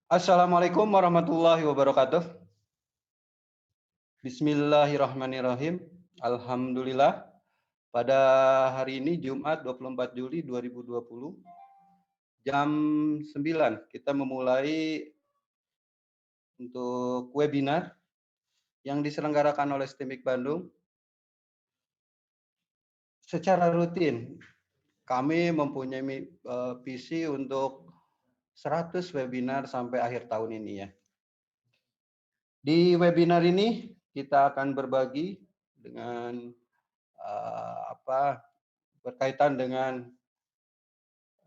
Assalamualaikum warahmatullahi wabarakatuh. Bismillahirrahmanirrahim. Alhamdulillah, pada hari ini Jumat 24 Juli 2020, jam 9 kita memulai untuk webinar yang diselenggarakan oleh STIMIK Bandung. Secara rutin, kami mempunyai visi untuk 100 webinar sampai akhir tahun ini ya. Di webinar ini kita akan berbagi dengan berkaitan dengan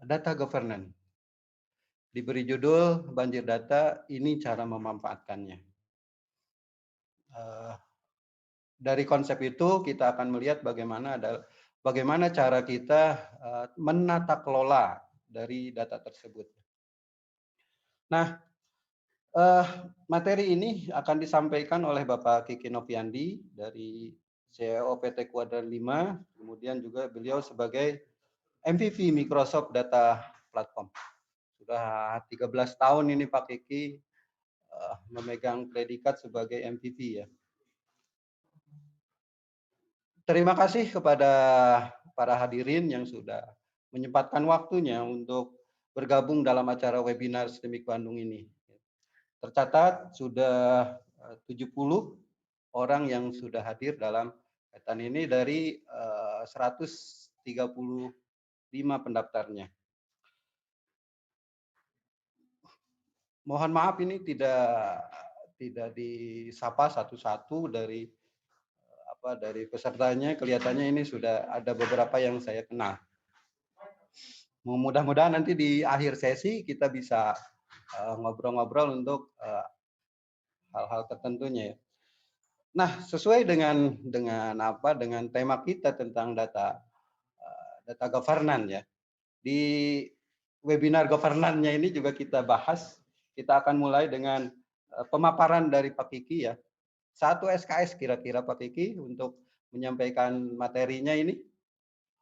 data governance. Diberi judul banjir data, ini cara memanfaatkannya. Dari konsep itu kita akan melihat bagaimana cara kita menata kelola dari data tersebut. Nah, materi ini akan disampaikan oleh Bapak Kiki Noviandi dari CEO PT Kuadran 5, kemudian juga beliau sebagai MVP Microsoft Data Platform. Sudah 13 tahun ini Pak Kiki memegang predikat sebagai MVP ya. Terima kasih kepada para hadirin yang sudah menyempatkan waktunya untuk bergabung dalam acara webinar STIMIK Bandung ini. Tercatat sudah 70 orang yang sudah hadir dalam kegiatan ini dari 135 pendaftarnya. Mohon maaf ini tidak disapa satu-satu dari pesertanya, kelihatannya ini sudah ada beberapa yang saya kenal. Mudah-mudahan nanti di akhir sesi kita bisa ngobrol-ngobrol untuk hal-hal tertentunya ya. Nah, sesuai dengan tema kita tentang data governance ya. Di webinar governance-nya ini juga kita bahas. Kita akan mulai dengan pemaparan dari Pak Kiki ya. 1 SKS kira-kira Pak Kiki untuk menyampaikan materinya ini.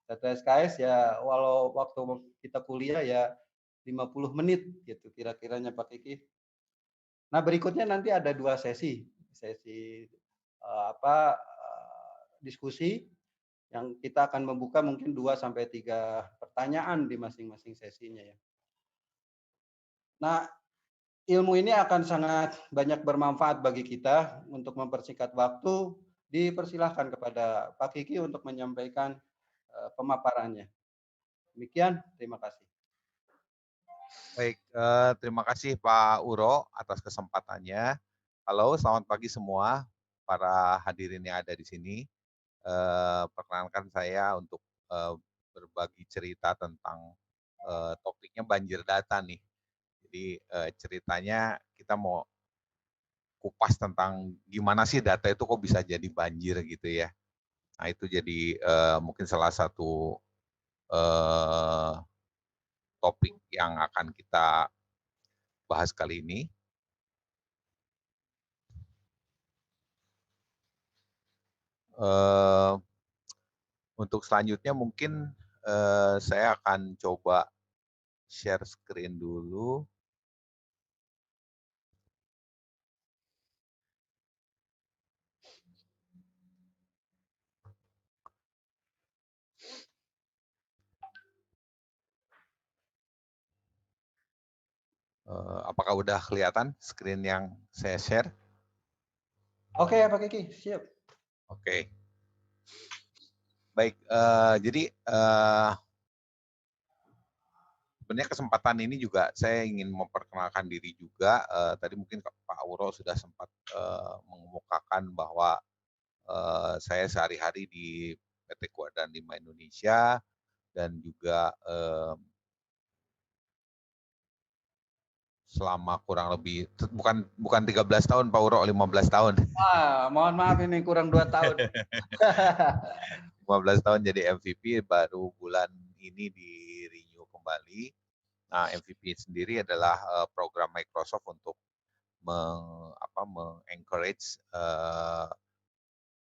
1 SKS ya, walau waktu kita kuliah ya 50 menit gitu kira-kiranya Pak Kiki. Nah, berikutnya nanti ada 2 sesi diskusi yang kita akan membuka mungkin 2 sampai 3 pertanyaan di masing-masing sesinya ya. Nah, ilmu ini akan sangat banyak bermanfaat bagi kita. Untuk mempersingkat waktu, dipersilahkan kepada Pak Kiki untuk menyampaikan pemaparannya. Demikian, terima kasih. Baik, terima kasih Pak Uro atas kesempatannya. Halo, selamat pagi semua para hadirin yang ada di sini. Perkenalkan saya untuk berbagi cerita tentang topiknya banjir data nih. Jadi ceritanya kita mau kupas tentang gimana sih data itu kok bisa jadi banjir gitu ya. Nah itu jadi mungkin salah satu topik yang akan kita bahas kali ini. Untuk selanjutnya mungkin saya akan coba share screen dulu. Apakah udah kelihatan screen yang saya share? Oke ya Pak Kiki, siap. Oke. Baik, jadi sebenarnya kesempatan ini juga saya ingin memperkenalkan diri juga. Tadi mungkin Pak Auro sudah sempat mengemukakan bahwa saya sehari-hari di PT Kuadran 5 Indonesia dan juga selama kurang lebih bukan 13 tahun Pak Uro, 15 tahun. Mohon maaf ini kurang 2 tahun. 15 tahun jadi MVP, baru bulan ini di renew kembali. Nah, MVP sendiri adalah program Microsoft untuk encourage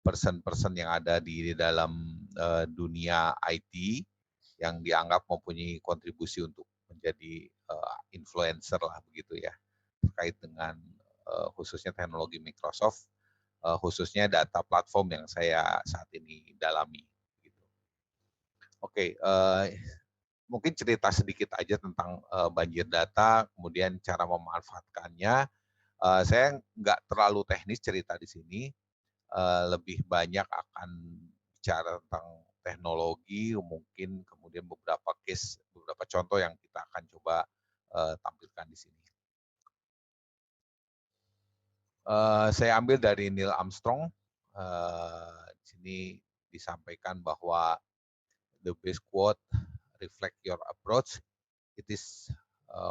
person-person yang ada di dalam dunia IT yang dianggap mempunyai kontribusi untuk menjadi influencer lah begitu ya. terkait dengan khususnya teknologi Microsoft, khususnya data platform yang saya saat ini dalami. Gitu. Oke, mungkin cerita sedikit aja tentang banjir data, kemudian cara memanfaatkannya. Saya nggak terlalu teknis cerita di sini, lebih banyak akan bicara tentang teknologi, mungkin kemudian beberapa case, beberapa contoh yang kita akan coba tampilkan di sini. Saya ambil dari Neil Armstrong. Di sini disampaikan bahwa the best quote reflect your approach. It is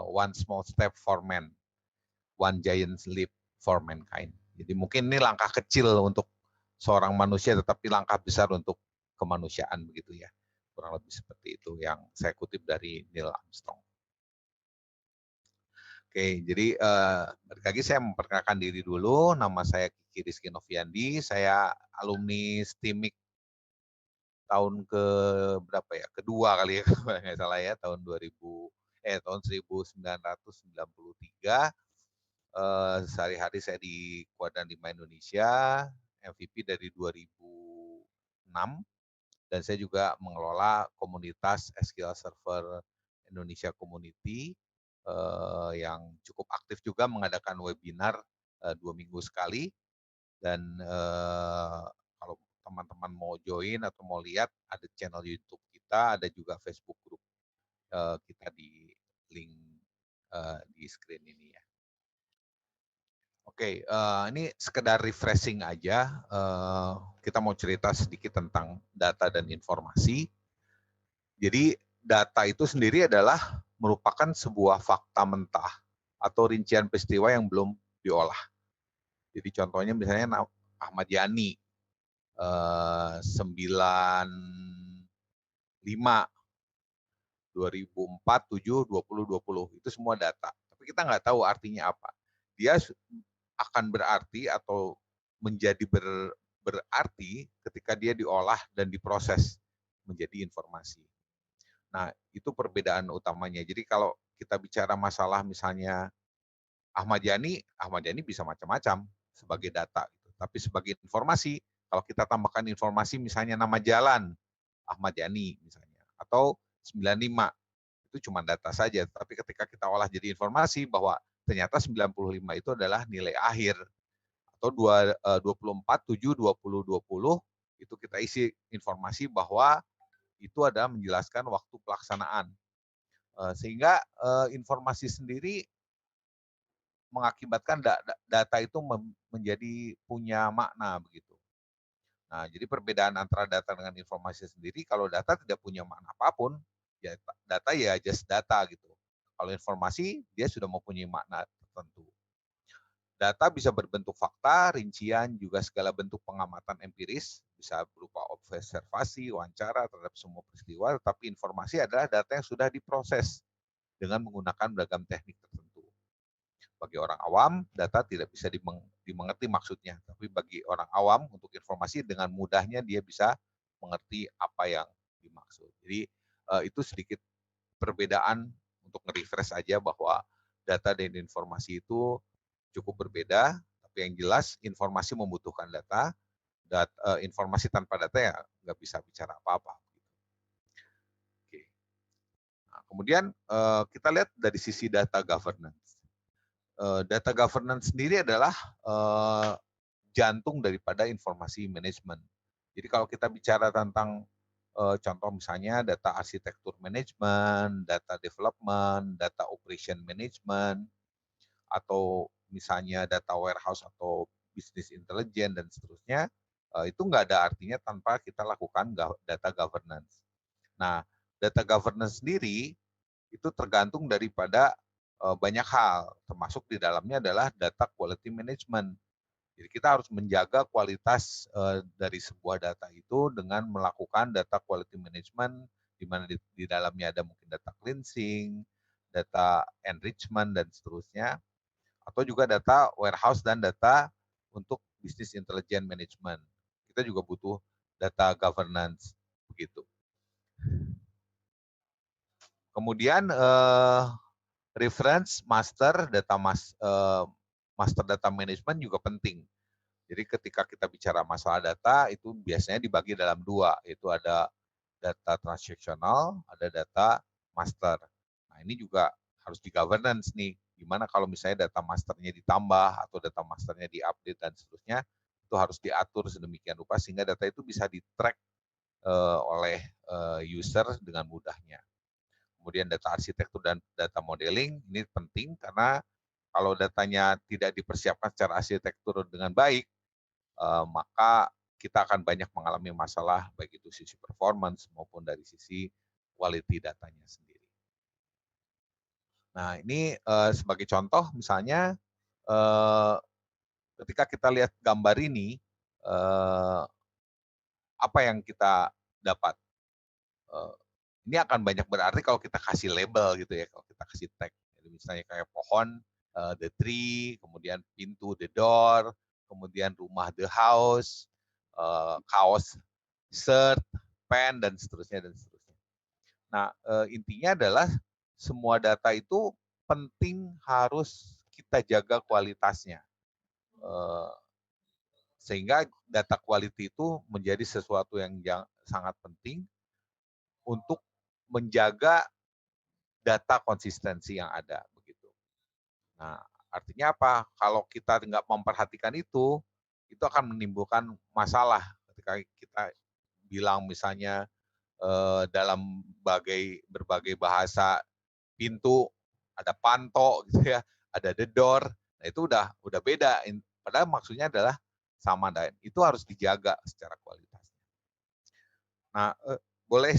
one small step for man, one giant leap for mankind. Jadi mungkin ini langkah kecil untuk seorang manusia, tetapi langkah besar untuk kemanusiaan begitu ya. Kurang lebih seperti itu yang saya kutip dari Neil Armstrong. Oke, jadi balik lagi saya memperkenalkan diri dulu. Nama saya Kiki Rizky Noviandi. Saya alumni STIMIK tahun ke berapa ya? Kedua kali ya, kalau nggak salah ya, tahun 1993. Sehari-hari saya di Kuadran 5 Indonesia, MVP dari 2006, dan saya juga mengelola komunitas SQL Server Indonesia Community yang cukup aktif juga mengadakan webinar 2 minggu sekali, dan kalau teman-teman mau join atau mau lihat, ada channel YouTube kita, ada juga Facebook group kita di link di screen ini ya. Oke, ini sekedar refreshing aja. Kita mau cerita sedikit tentang data dan informasi. Jadi data itu sendiri adalah merupakan sebuah fakta mentah atau rincian peristiwa yang belum diolah. Jadi contohnya misalnya Ahmad Yani 95, 2004, 7, 20, 20. Itu semua data. Tapi kita nggak tahu artinya apa. Dia akan berarti atau menjadi berarti ketika dia diolah dan diproses menjadi informasi. Nah, itu perbedaan utamanya. Jadi kalau kita bicara masalah misalnya Ahmad Yani bisa macam-macam sebagai data. Tapi sebagai informasi, kalau kita tambahkan informasi misalnya nama jalan, Ahmad Yani misalnya, atau 95, itu cuma data saja. Tapi ketika kita olah jadi informasi bahwa ternyata 95 itu adalah nilai akhir. Atau 24, 7, 20, 20, itu kita isi informasi bahwa itu ada menjelaskan waktu pelaksanaan. Sehingga informasi sendiri mengakibatkan data itu menjadi punya makna begitu. Nah, jadi perbedaan antara data dengan informasi sendiri, kalau data tidak punya makna apapun, ya data ya just data gitu. Kalau informasi, dia sudah mempunyai makna tertentu. Data bisa berbentuk fakta, rincian, juga segala bentuk pengamatan empiris, bisa berupa observasi, wawancara terhadap semua peristiwa, tetapi informasi adalah data yang sudah diproses dengan menggunakan beragam teknik tertentu. Bagi orang awam, data tidak bisa dimengerti maksudnya, tapi bagi orang awam, untuk informasi dengan mudahnya dia bisa mengerti apa yang dimaksud. Jadi itu sedikit perbedaan untuk nge-refresh aja bahwa data dan informasi itu cukup berbeda, tapi yang jelas informasi membutuhkan data, informasi tanpa data ya nggak bisa bicara apa-apa. Oke. Nah, kemudian kita lihat dari sisi data governance. Data governance sendiri adalah jantung daripada informasi manajemen. Jadi kalau kita bicara tentang contoh misalnya data arsitektur manajemen, data development, data operation management, atau misalnya data warehouse atau business intelligence dan seterusnya, itu nggak ada artinya tanpa kita lakukan data governance. Nah, data governance sendiri itu tergantung daripada banyak hal, termasuk di dalamnya adalah data quality management. Jadi kita harus menjaga kualitas dari sebuah data itu dengan melakukan data quality management, di mana di dalamnya ada mungkin data cleansing, data enrichment, dan seterusnya, atau juga data warehouse dan data untuk business intelligence management. Kita juga butuh data governance begitu. Kemudian reference, master data management juga penting. Jadi ketika kita bicara masalah data itu biasanya dibagi dalam dua, yaitu ada data transaksional, ada data master. Nah ini juga harus di governance nih. Gimana kalau misalnya data masternya ditambah atau data masternya diupdate dan seterusnya, itu harus diatur sedemikian rupa sehingga data itu bisa di-track oleh user dengan mudahnya. Kemudian data arsitektur dan data modeling ini penting karena kalau datanya tidak dipersiapkan secara arsitektur dengan baik, maka kita akan banyak mengalami masalah baik itu sisi performance maupun dari sisi quality datanya sendiri. Nah ini sebagai contoh misalnya ketika kita lihat gambar ini, apa yang kita dapat? Ini akan banyak berarti kalau kita kasih label gitu ya, kalau kita kasih tag. Jadi misalnya kayak pohon, the tree, kemudian pintu, the door, kemudian rumah, the house, kaos, shirt, pen, dan seterusnya, dan seterusnya. Nah, intinya adalah semua data itu penting harus kita jaga kualitasnya. Sehingga data quality itu menjadi sesuatu yang sangat penting untuk menjaga data konsistensi yang ada begitu. Nah, artinya apa? Kalau kita nggak memperhatikan itu akan menimbulkan masalah ketika kita bilang misalnya dalam berbagai bahasa pintu ada panto gitu ya, ada the door. Nah, itu udah beda. Padahal maksudnya adalah sama dan itu harus dijaga secara kualitas. Nah, boleh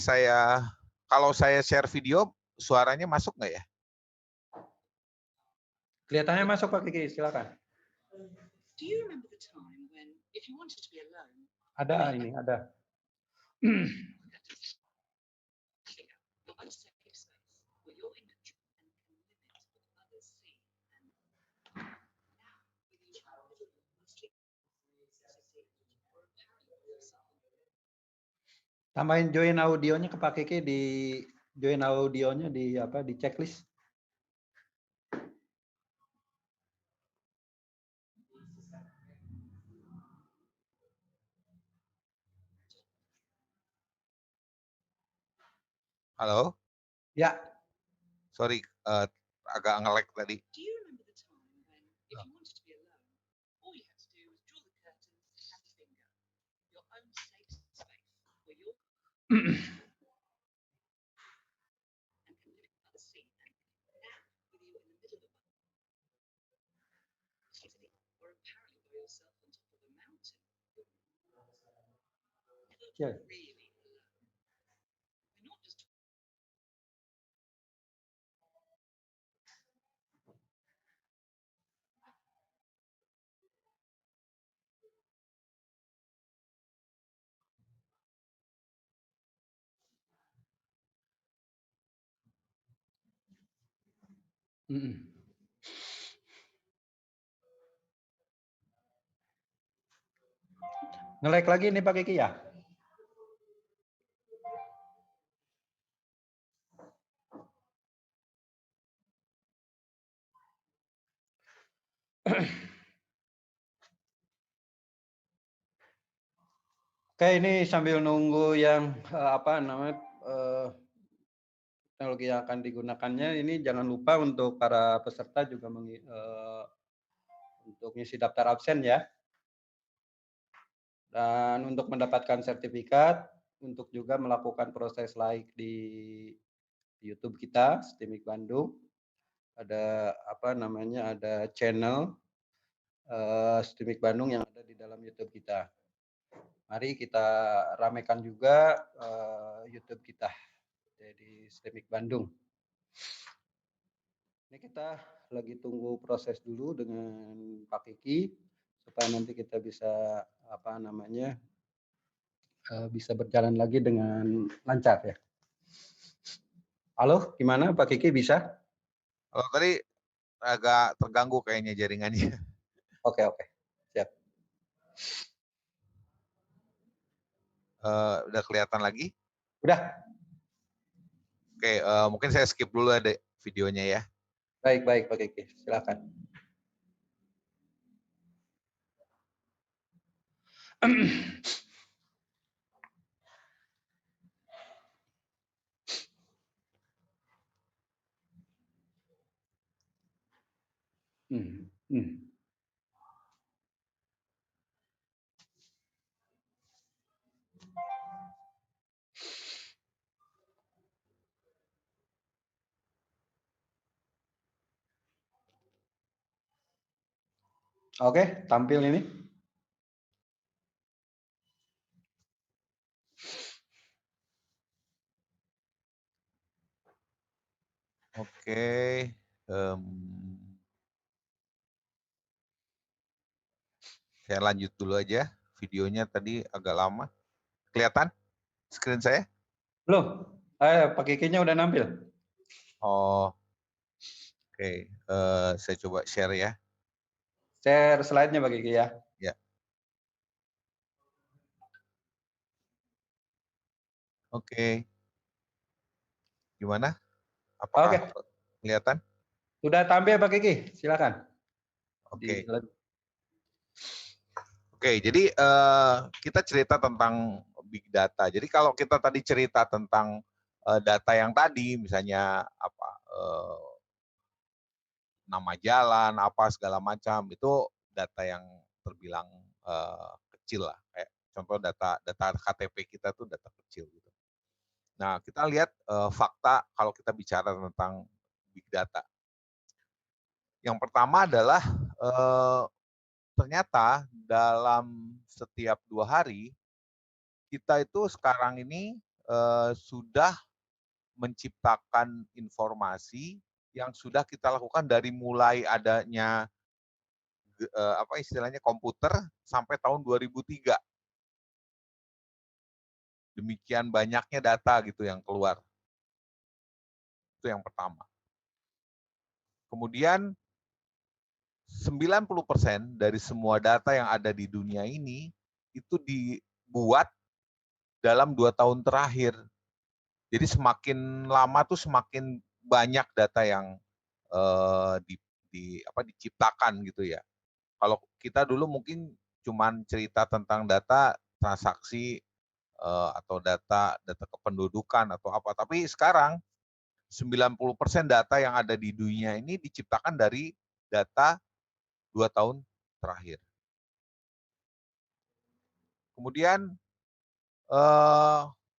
kalau saya share video, suaranya masuk nggak ya? Kelihatannya masuk Pak Kiki, silakan. Ada ini, ada. Tambahin join audionya ke Pak Kiki, di join audionya di apa, di checklist. Halo? Ya. Sorry, agak nge-lag tadi. Yeah. Nge-lag lagi nih Pak Kiki ya? Oke, ini sambil nunggu yang apa namanya teknologi yang akan digunakannya, ini jangan lupa untuk para peserta juga untuk ngisi daftar absen ya. Dan untuk mendapatkan sertifikat, untuk juga melakukan proses like di YouTube kita, STIMIK Bandung. Ada apa namanya, ada channel STIMIK Bandung yang ada di dalam YouTube kita. Mari kita ramekan juga YouTube kita, jadi STIMIK Bandung. Ini kita lagi tunggu proses dulu dengan Pak Kiki supaya nanti kita bisa apa namanya bisa berjalan lagi dengan lancar ya. Halo, gimana Pak Kiki bisa? Kalau tadi agak terganggu kayaknya jaringannya. Oke, siap. Udah kelihatan lagi? Udah. Oke, mungkin saya skip dulu ada videonya ya. Baik, Pak Kiki, silakan. Hmm, hmm. Oke, tampil ini. Oke, saya lanjut dulu aja. Videonya tadi agak lama. Kelihatan screen saya? Belum. Pak Kikinya udah nampil. Oh, oke. Saya coba share ya. Share slide-nya Pak Kiki ya. Ya, oke. Gimana? Apakah Oke, kelihatan? sudah tampil Pak Kiki, silakan. Oke. Oke, jadi kita cerita tentang big data. Jadi kalau kita tadi cerita tentang data yang tadi, misalnya apa nama jalan, apa segala macam, itu data yang terbilang kecil lah. Kayak contoh data KTP kita tuh data kecil gitu. Nah, kita lihat fakta kalau kita bicara tentang big data. Yang pertama adalah ternyata dalam setiap 2 hari kita itu sekarang ini sudah menciptakan informasi yang sudah kita lakukan dari mulai adanya apa istilahnya komputer sampai tahun 2003. Demikian banyaknya data gitu yang keluar. Itu yang pertama. Kemudian 90% dari semua data yang ada di dunia ini itu dibuat dalam 2 tahun terakhir. Jadi semakin lama tuh semakin banyak data yang diciptakan gitu ya. Kalau kita dulu mungkin cuman cerita tentang data transaksi atau data kependudukan atau apa, tapi sekarang 90% data yang ada di dunia ini diciptakan dari data 2 tahun terakhir. Kemudian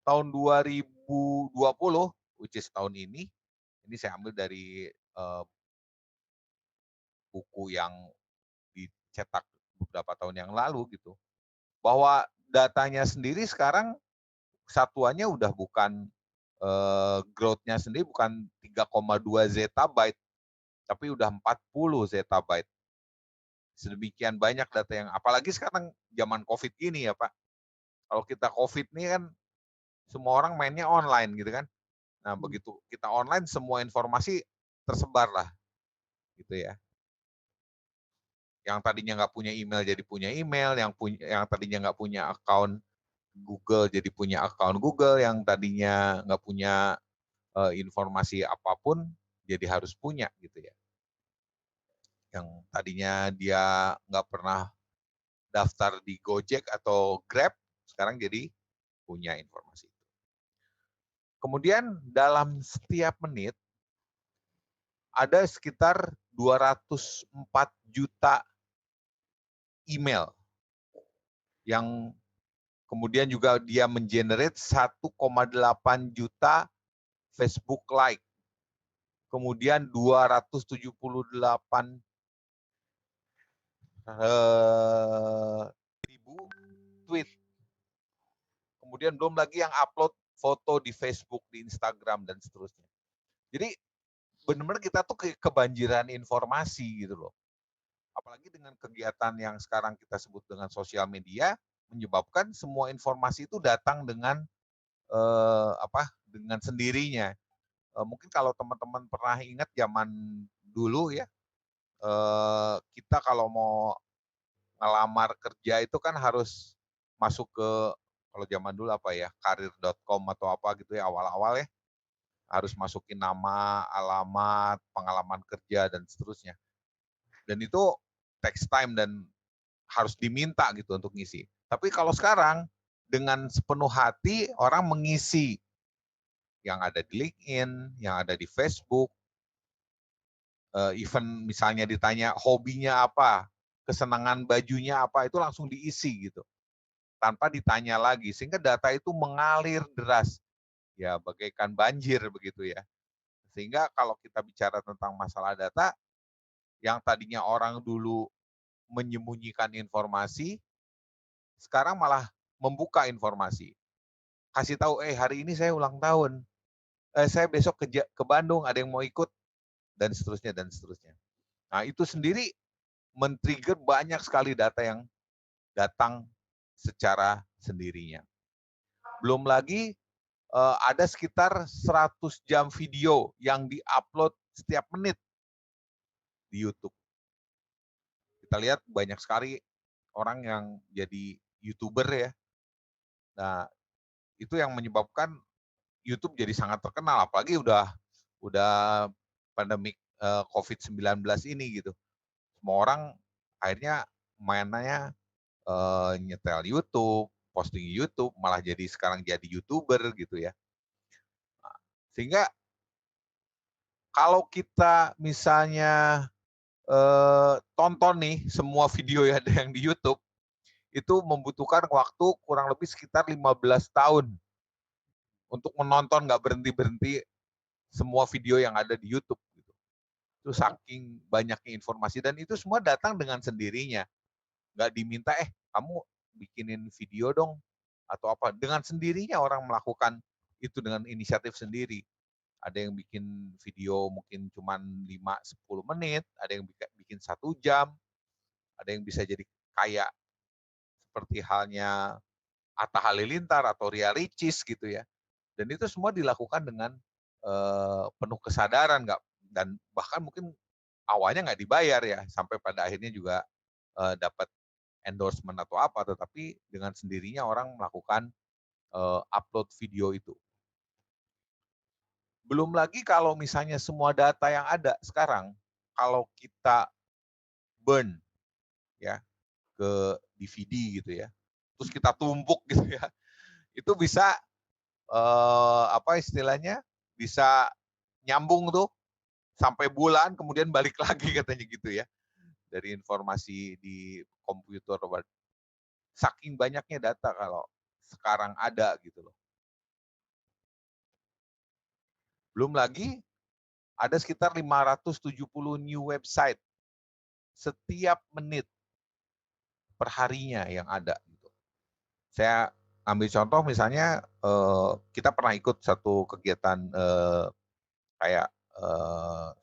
tahun 2020, which is tahun ini saya ambil dari buku yang dicetak beberapa tahun yang lalu gitu, bahwa datanya sendiri sekarang satuannya udah bukan growth-nya sendiri bukan 3,2 zettabyte, tapi udah 40 zettabyte. Sedemikian banyak data yang, apalagi sekarang zaman COVID gini ya Pak. Kalau kita COVID nih kan semua orang mainnya online gitu kan. Nah begitu kita online semua informasi tersebar lah gitu ya. Yang tadinya nggak punya email jadi punya email, yang tadinya nggak punya account Google jadi punya account Google, yang tadinya nggak punya informasi apapun jadi harus punya gitu ya. Yang tadinya dia nggak pernah daftar di Gojek atau Grab, sekarang jadi punya informasi itu. Kemudian dalam setiap menit ada sekitar 204 juta email yang kemudian juga dia mengenerate 1,8 juta Facebook like. Kemudian 278 ribu tweet. Kemudian belum lagi yang upload foto di Facebook, di Instagram, dan seterusnya. Jadi benar-benar kita tuh kebanjiran informasi gitu loh. Apalagi dengan kegiatan yang sekarang kita sebut dengan sosial media, menyebabkan semua informasi itu datang dengan dengan sendirinya. Mungkin kalau teman-teman pernah ingat zaman dulu ya, kita kalau mau ngelamar kerja itu kan harus masuk ke, kalau zaman dulu apa ya, karir.com atau apa gitu ya awal-awal ya. harus masukin nama, alamat, pengalaman kerja, dan seterusnya. Dan itu takes time dan harus diminta gitu untuk ngisi. Tapi kalau sekarang, dengan sepenuh hati orang mengisi yang ada di LinkedIn, yang ada di Facebook, even misalnya ditanya hobinya apa, kesenangan bajunya apa, itu langsung diisi gitu, tanpa ditanya lagi, sehingga data itu mengalir deras, ya bagaikan banjir begitu ya. Sehingga kalau kita bicara tentang masalah data, yang tadinya orang dulu menyembunyikan informasi, sekarang malah membuka informasi. Kasih tahu, hari ini saya ulang tahun, saya besok ke Bandung, ada yang mau ikut, dan seterusnya, dan seterusnya. Nah, itu sendiri men-trigger banyak sekali data yang datang secara sendirinya. Belum lagi ada sekitar 100 jam video yang di-upload setiap menit di YouTube. Kita lihat banyak sekali orang yang jadi YouTuber ya. Nah, itu yang menyebabkan YouTube jadi sangat terkenal, apalagi udah pandemik COVID-19 ini gitu. Semua orang akhirnya mainnya nyetel YouTube, posting YouTube, malah jadi sekarang jadi YouTuber gitu ya. Sehingga kalau kita misalnya tonton nih semua video yang ada yang di YouTube, itu membutuhkan waktu kurang lebih sekitar 15 tahun untuk menonton nggak berhenti-berhenti semua video yang ada di YouTube. Gitu. Itu saking banyaknya informasi, dan itu semua datang dengan sendirinya. Nggak diminta, kamu bikinin video dong, atau apa. Dengan sendirinya orang melakukan itu dengan inisiatif sendiri. Ada yang bikin video mungkin cuma 5-10 menit, ada yang bikin 1 jam, ada yang bisa jadi kayak seperti halnya Atta Halilintar atau Ria Ricis gitu ya. Dan itu semua dilakukan dengan penuh kesadaran, dan bahkan mungkin awalnya nggak dibayar ya, sampai pada akhirnya juga dapat endorsement atau apa, tetapi dengan sendirinya orang melakukan upload video itu. Belum lagi kalau misalnya semua data yang ada sekarang, kalau kita burn ya ke DVD gitu ya, terus kita tumpuk gitu ya, itu bisa apa istilahnya, bisa nyambung tuh sampai bulan kemudian balik lagi katanya gitu ya, dari informasi di komputer. Saking banyaknya data kalau sekarang ada gitu loh. Belum lagi ada sekitar 570 new website setiap menit perharinya yang ada gitu. Saya ambil contoh misalnya kita pernah ikut satu kegiatan kayak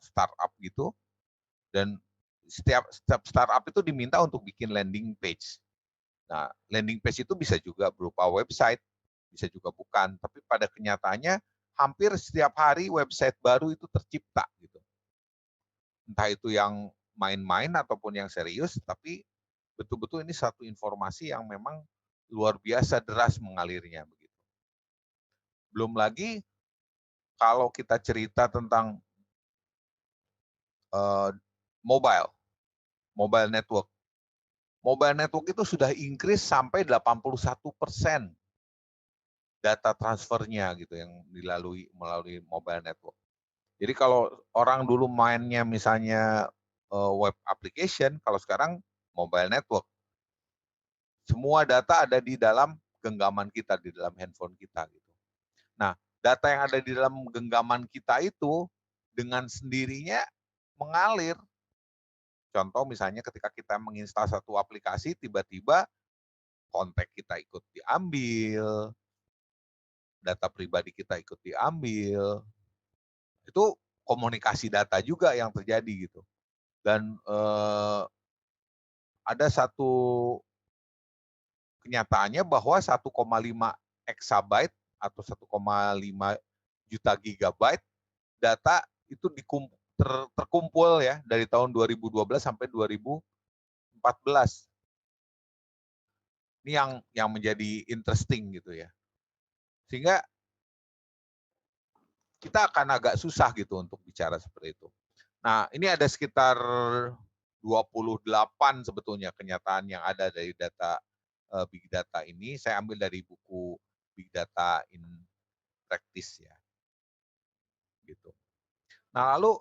startup gitu, dan setiap startup itu diminta untuk bikin landing page. Nah, landing page itu bisa juga berupa website, bisa juga bukan, tapi pada kenyataannya hampir setiap hari website baru itu tercipta gitu. Entah itu yang main-main ataupun yang serius, tapi betul-betul ini satu informasi yang memang luar biasa deras mengalirnya begitu. Belum lagi kalau kita cerita tentang mobile network. Mobile network itu sudah increase sampai 81% data transfernya gitu yang melalui mobile network. Jadi kalau orang dulu mainnya misalnya web application, kalau sekarang mobile network. Semua data ada di dalam genggaman kita, di dalam handphone kita gitu. Nah, data yang ada di dalam genggaman kita itu dengan sendirinya mengalir. Contoh misalnya ketika kita menginstal satu aplikasi, tiba-tiba kontak kita ikut diambil, data pribadi kita ikut diambil. Itu komunikasi data juga yang terjadi gitu. Dan ada satu kenyataannya bahwa 1,5 exabyte atau 1,5 juta gigabyte data itu terkumpul ya dari tahun 2012 sampai 2014. Ini yang menjadi interesting gitu ya. Sehingga kita akan agak susah gitu untuk bicara seperti itu. Nah, ini ada sekitar 28 sebetulnya kenyataan yang ada dari data Big Data ini. Saya ambil dari buku Big Data in Practice ya. Gitu. Nah, lalu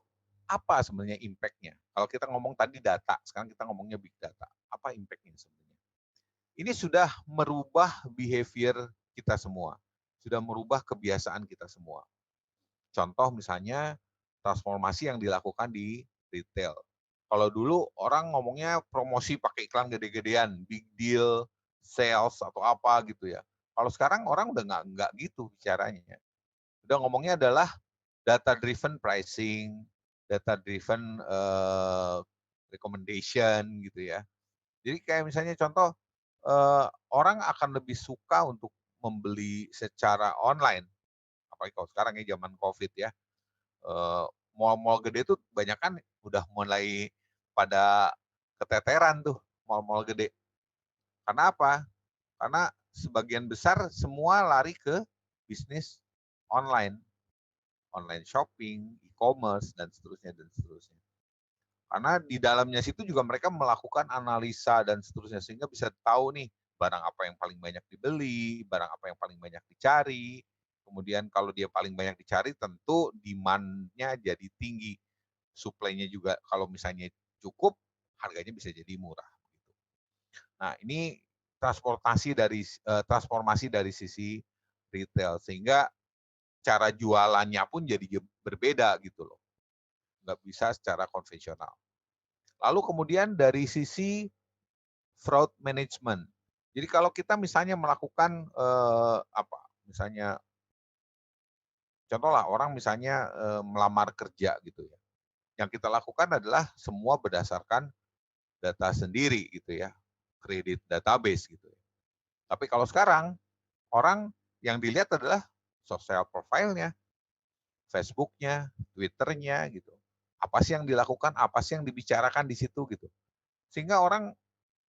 apa sebenarnya impact-nya? Kalau kita ngomong tadi data, sekarang kita ngomongnya Big Data. Apa impact-nya sebenarnya? Ini sudah merubah behavior kita semua. Sudah merubah kebiasaan kita semua. Contoh misalnya transformasi yang dilakukan di retail. Kalau dulu orang ngomongnya promosi pakai iklan gede-gedean, big deal, sales atau apa gitu ya. Kalau sekarang orang udah nggak gitu bicaranya. Udah ngomongnya adalah data driven pricing, data driven recommendation gitu ya. Jadi kayak misalnya contoh orang akan lebih suka untuk membeli secara online, apalagi kalau sekarang ya zaman COVID ya. Mall-mall gede tuh banyak kan udah mulai pada keteteran tuh mall-mall gede. Karena apa? Karena sebagian besar semua lari ke bisnis online, online shopping, e-commerce dan seterusnya dan seterusnya. Karena di dalamnya situ juga mereka melakukan analisa dan seterusnya sehingga bisa tahu nih barang apa yang paling banyak dibeli, barang apa yang paling banyak dicari. Kemudian kalau dia paling banyak dicari tentu demand-nya jadi tinggi. Supply-nya juga kalau misalnya cukup, harganya bisa jadi murah. Nah, ini transformasi dari sisi retail sehingga cara jualannya pun jadi berbeda gitu loh. Nggak bisa secara konvensional. Lalu kemudian dari sisi fraud management. Jadi kalau kita misalnya melakukan misalnya contohlah orang misalnya melamar kerja gitu ya. Yang kita lakukan adalah semua berdasarkan data sendiri gitu ya, kredit database gitu ya. Tapi kalau sekarang orang yang dilihat adalah sosial profile-nya, Facebook-nya, Twitter-nya gitu. Apa sih yang dilakukan, apa sih yang dibicarakan di situ gitu. Sehingga orang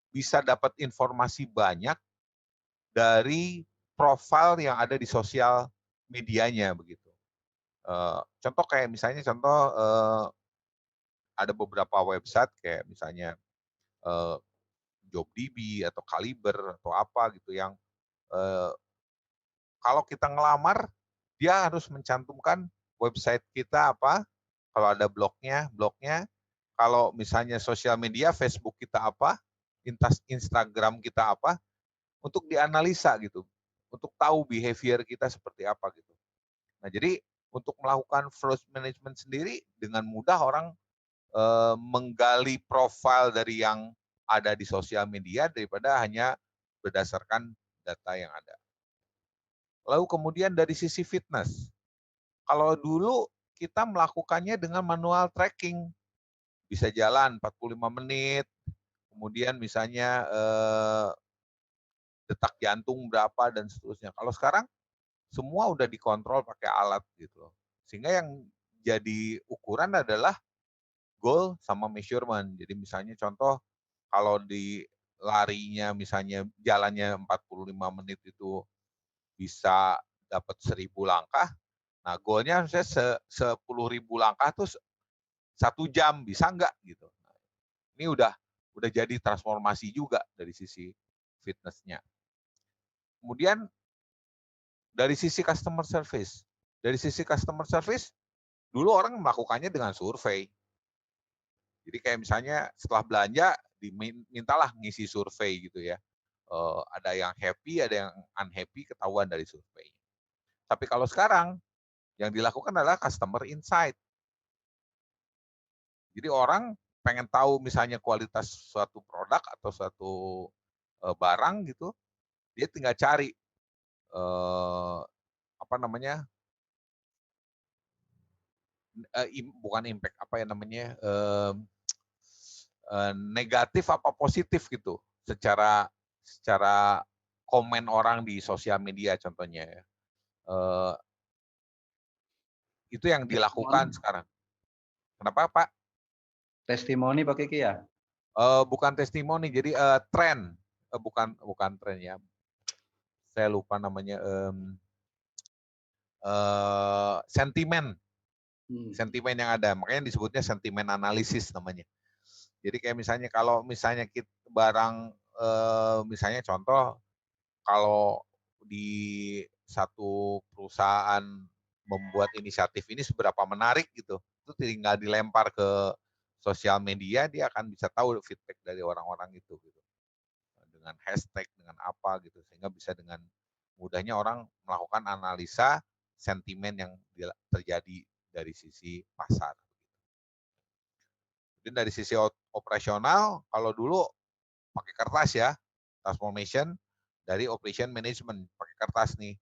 bisa dapat informasi banyak dari profil yang ada di sosial medianya begitu. Contoh kayak misalnya ada beberapa website kayak misalnya JobDB atau Kaliber atau apa gitu yang kalau kita ngelamar dia harus mencantumkan website kita apa, kalau ada blognya, kalau misalnya sosial media Facebook kita apa, Instagram kita apa, untuk dianalisa gitu, untuk tahu behavior kita seperti apa gitu. Nah jadi untuk melakukan fraud management sendiri dengan mudah orang menggali profil dari yang ada di sosial media daripada hanya berdasarkan data yang ada. Lalu kemudian dari sisi fitness, kalau dulu kita melakukannya dengan manual tracking, bisa jalan 45 menit, kemudian misalnya detak jantung berapa dan seterusnya. Kalau sekarang semua udah dikontrol pakai alat gitu loh. Sehingga yang jadi ukuran adalah goal sama measurement. Jadi misalnya contoh kalau di larinya misalnya jalannya 45 menit itu bisa dapat 1.000 langkah. Nah, goalnya misalnya 10.000 langkah tuh 1 jam bisa enggak gitu. Nah, ini udah jadi transformasi juga dari sisi fitness-nya. Kemudian dari sisi customer service. Dari sisi customer service, dulu orang melakukannya dengan survei. Jadi kayak misalnya setelah belanja dimintalah ngisi survei gitu ya. Ada yang happy, ada yang unhappy, ketahuan dari survei. Tapi kalau sekarang yang dilakukan adalah customer insight. Jadi orang pengen tahu misalnya kualitas suatu produk atau suatu barang gitu, dia tinggal cari apa namanya, bukan impact, apa ya namanya, negatif apa positif gitu, secara komen orang di sosial media contohnya ya. Itu yang dilakukan sekarang. Kenapa Pak? Testimoni Pak Kiki ya? Bukan testimoni, jadi tren, bukan tren ya. Saya lupa namanya. sentimen yang ada, makanya disebutnya sentimen analisis namanya. Jadi kayak misalnya kalau misalnya kita barang misalnya contoh kalau di satu perusahaan membuat inisiatif ini seberapa menarik gitu, itu tinggal dilempar ke sosial media, dia akan bisa tahu feedback dari orang-orang itu gitu. Dengan hashtag, dengan apa gitu, sehingga bisa dengan mudahnya orang melakukan analisa sentimen yang terjadi dari sisi pasar. Dan dari sisi operasional, kalau dulu pakai kertas ya, transformation dari operation management pakai kertas nih.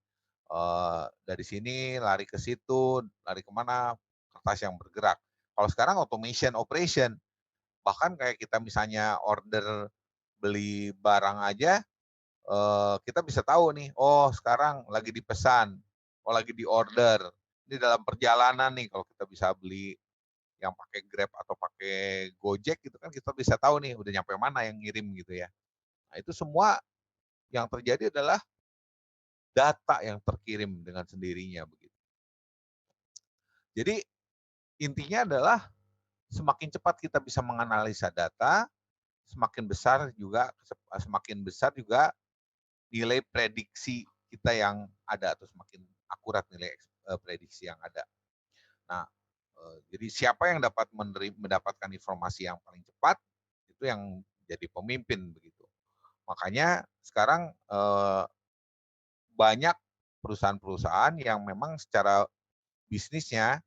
Dari sini lari ke situ, lari kemana, kertas yang bergerak. Kalau sekarang automation operation, bahkan kayak kita misalnya order beli barang aja, kita bisa tahu nih, oh sekarang lagi dipesan, oh lagi di order. Ini dalam perjalanan nih, kalau kita bisa beli yang pakai Grab atau pakai Gojek gitu kan, kita bisa tahu nih udah nyampe mana yang ngirim gitu ya. Nah itu semua yang terjadi adalah data yang terkirim dengan sendirinya begitu. Jadi intinya adalah semakin cepat kita bisa menganalisa data, semakin besar juga nilai prediksi kita yang ada, atau semakin akurat nilai prediksi yang ada. Nah, jadi siapa yang dapat mendapatkan informasi yang paling cepat, itu yang jadi pemimpin begitu. Makanya sekarang banyak perusahaan-perusahaan yang memang secara bisnisnya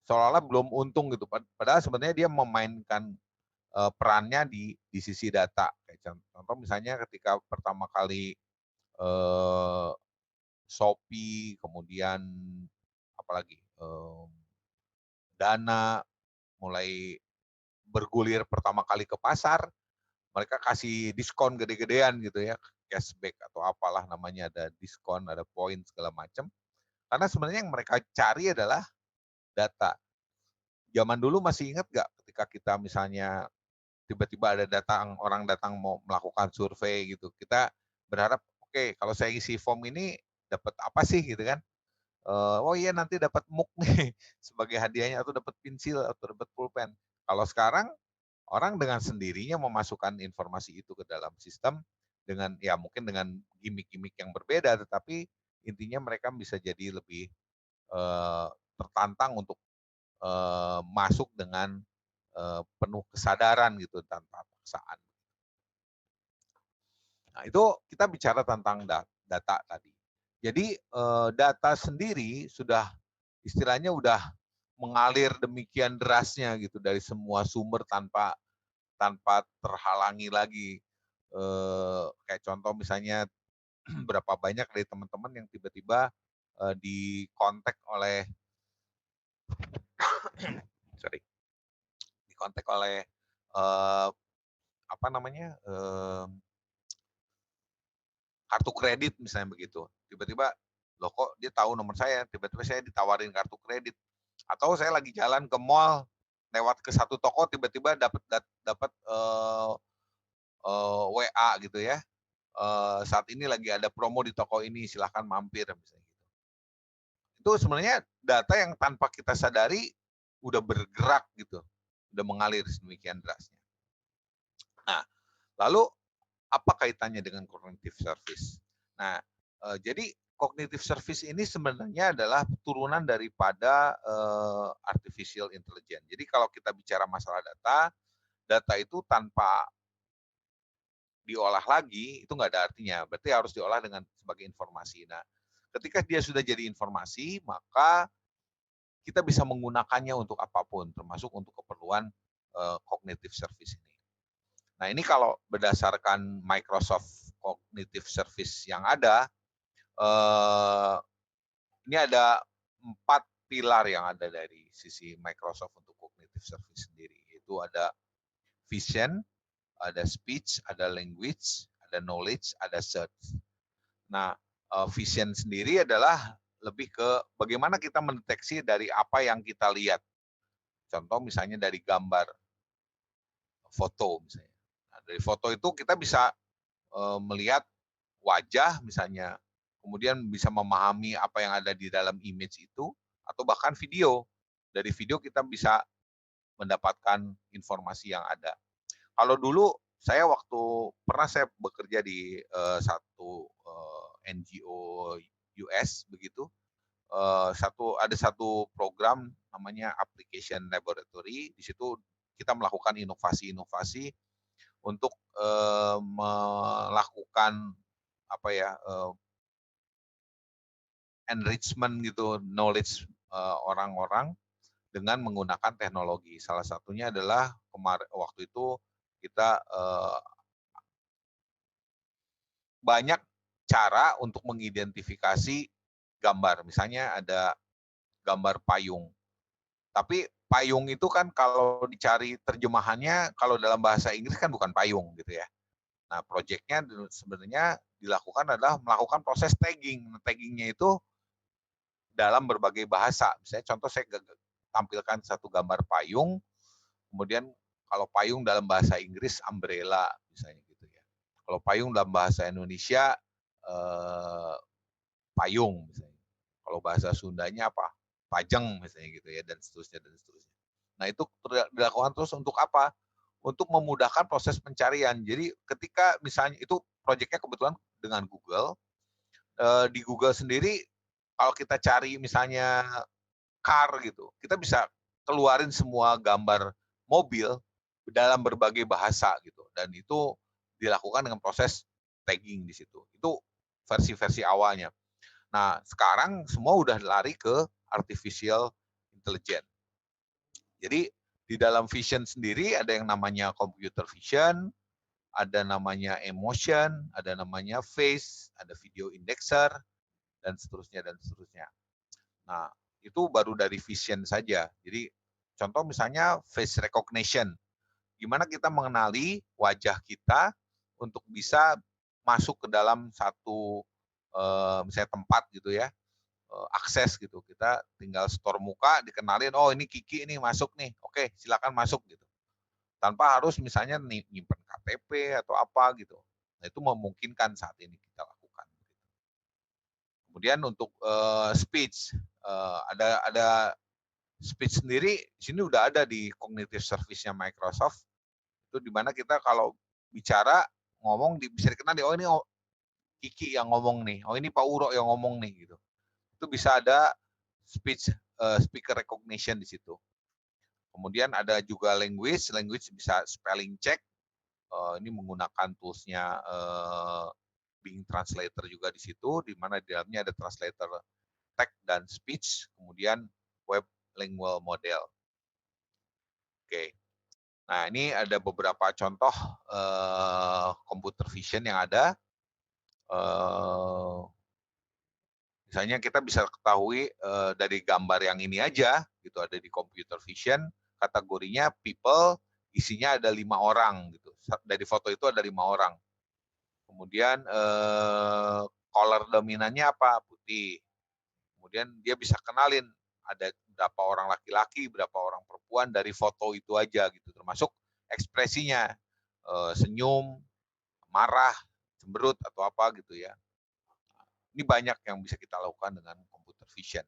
seolah-olah belum untung gitu, padahal sebenarnya dia memainkan perannya di sisi data. Kayak contoh misalnya ketika pertama kali Shopee, kemudian apalagi Dana mulai bergulir pertama kali ke pasar, mereka kasih diskon gede-gedean gitu ya, cashback atau apalah namanya, ada diskon, ada poin segala macam. Karena sebenarnya yang mereka cari adalah data. Zaman dulu masih ingat nggak ketika kita misalnya tiba-tiba ada orang datang mau melakukan survei gitu, kita berharap oke, kalau saya isi form ini dapat apa sih gitu kan? Oh iya nanti dapat muk nih sebagai hadiahnya, atau dapat pensil atau dapat pulpen. Kalau sekarang orang dengan sendirinya memasukkan informasi itu ke dalam sistem dengan ya mungkin dengan gimmick-gimmick yang berbeda, tetapi intinya mereka bisa jadi lebih tertantang untuk masuk dengan penuh kesadaran gitu tanpa paksaan. Nah itu kita bicara tentang data tadi. Jadi data sendiri sudah istilahnya udah mengalir demikian derasnya gitu dari semua sumber tanpa terhalangi lagi. Kayak contoh misalnya berapa banyak dari teman-teman yang tiba-tiba dikontak oleh apa namanya, kartu kredit misalnya begitu. Tiba-tiba, loh kok dia tahu nomor saya, tiba-tiba saya ditawarin kartu kredit. Atau saya lagi jalan ke mall, lewat ke satu toko tiba-tiba dapat WA gitu ya. Saat ini lagi ada promo di toko ini, silahkan mampir misalnya gitu. Itu sebenarnya data yang tanpa kita sadari udah bergerak gitu, udah mengalir sedemikian derasnya. Nah, lalu apa kaitannya dengan cognitive service? Nah, jadi cognitive service ini sebenarnya adalah turunan daripada artificial intelligence. Jadi kalau kita bicara masalah data itu tanpa diolah lagi itu nggak ada artinya. Berarti harus diolah dengan sebagai informasi. Nah, ketika dia sudah jadi informasi, maka kita bisa menggunakannya untuk apapun, termasuk untuk keperluan cognitive service ini. Nah, ini kalau berdasarkan Microsoft Cognitive Service yang ada, ini ada 4 pilar yang ada dari sisi Microsoft untuk Cognitive Service sendiri. Yaitu ada vision, ada speech, ada language, ada knowledge, ada search. Nah, vision sendiri adalah lebih ke bagaimana kita mendeteksi dari apa yang kita lihat. Contoh misalnya dari gambar, foto misalnya. Nah, dari foto itu kita bisa melihat wajah misalnya, kemudian bisa memahami apa yang ada di dalam image itu, atau bahkan video. Dari video kita bisa mendapatkan informasi yang ada. Kalau dulu pernah saya bekerja di satu NGO US begitu. Ada satu program namanya Application Laboratory. Di situ kita melakukan inovasi-inovasi untuk melakukan apa ya, enrichment gitu knowledge orang-orang dengan menggunakan teknologi. Salah satunya adalah waktu itu kita banyak cara untuk mengidentifikasi gambar. Misalnya ada gambar payung. Tapi payung itu kan kalau dicari terjemahannya, kalau dalam bahasa Inggris kan bukan payung gitu ya. Nah, proyeknya sebenarnya dilakukan adalah melakukan proses tagging. Taggingnya itu dalam berbagai bahasa. Misalnya contoh saya tampilkan satu gambar payung, kemudian kalau payung dalam bahasa Inggris umbrella misalnya gitu ya. Kalau payung dalam bahasa Indonesia payung misalnya. Kalau bahasa Sundanya apa? Pajeng misalnya gitu ya, dan seterusnya dan seterusnya. Nah, itu dilakukan terus untuk apa? Untuk memudahkan proses pencarian. Jadi ketika misalnya itu proyeknya kebetulan dengan Google, di Google sendiri kalau kita cari misalnya car gitu, kita bisa keluarin semua gambar mobil dalam berbagai bahasa gitu, dan itu dilakukan dengan proses tagging di situ. Itu versi-versi awalnya. Nah, sekarang semua udah lari ke artificial intelligence. Jadi di dalam vision sendiri ada yang namanya computer vision, ada namanya emotion, ada namanya face, ada video indexer, dan seterusnya dan seterusnya. Nah, itu baru dari vision saja. Jadi contoh misalnya face recognition. Gimana kita mengenali wajah kita untuk bisa masuk ke dalam satu misalnya tempat gitu ya, akses gitu. Kita tinggal store muka, dikenalin, oh ini Kiki ini masuk nih, oke silakan masuk gitu. Tanpa harus misalnya nyimpen KTP atau apa gitu. Nah, itu memungkinkan saat ini kita lakukan. Kemudian untuk speech, ada speech sendiri di sini udah ada di cognitive service-nya Microsoft. Itu di mana kita kalau bicara ngomong bisa dikenali, oh ini Kiki yang ngomong nih, oh ini Pak Uro yang ngomong nih gitu. Itu bisa ada speaker recognition di situ. Kemudian ada juga language bisa spelling check. Ini menggunakan tools-nya Bing Translator juga di situ, di mana di dalamnya ada translator text dan speech, kemudian web lingual model. Oke. Nah, ini ada beberapa contoh computer vision yang ada. Misalnya kita bisa ketahui dari gambar yang ini aja, gitu, ada di computer vision, kategorinya people, isinya ada 5 orang, gitu. Dari foto itu ada 5 orang. Kemudian color dominannya apa? Putih. Kemudian dia bisa kenalin ada berapa orang laki-laki, berapa orang perempuan dari foto itu aja gitu, termasuk ekspresinya, senyum, marah, cemberut atau apa gitu ya. Ini banyak yang bisa kita lakukan dengan computer vision.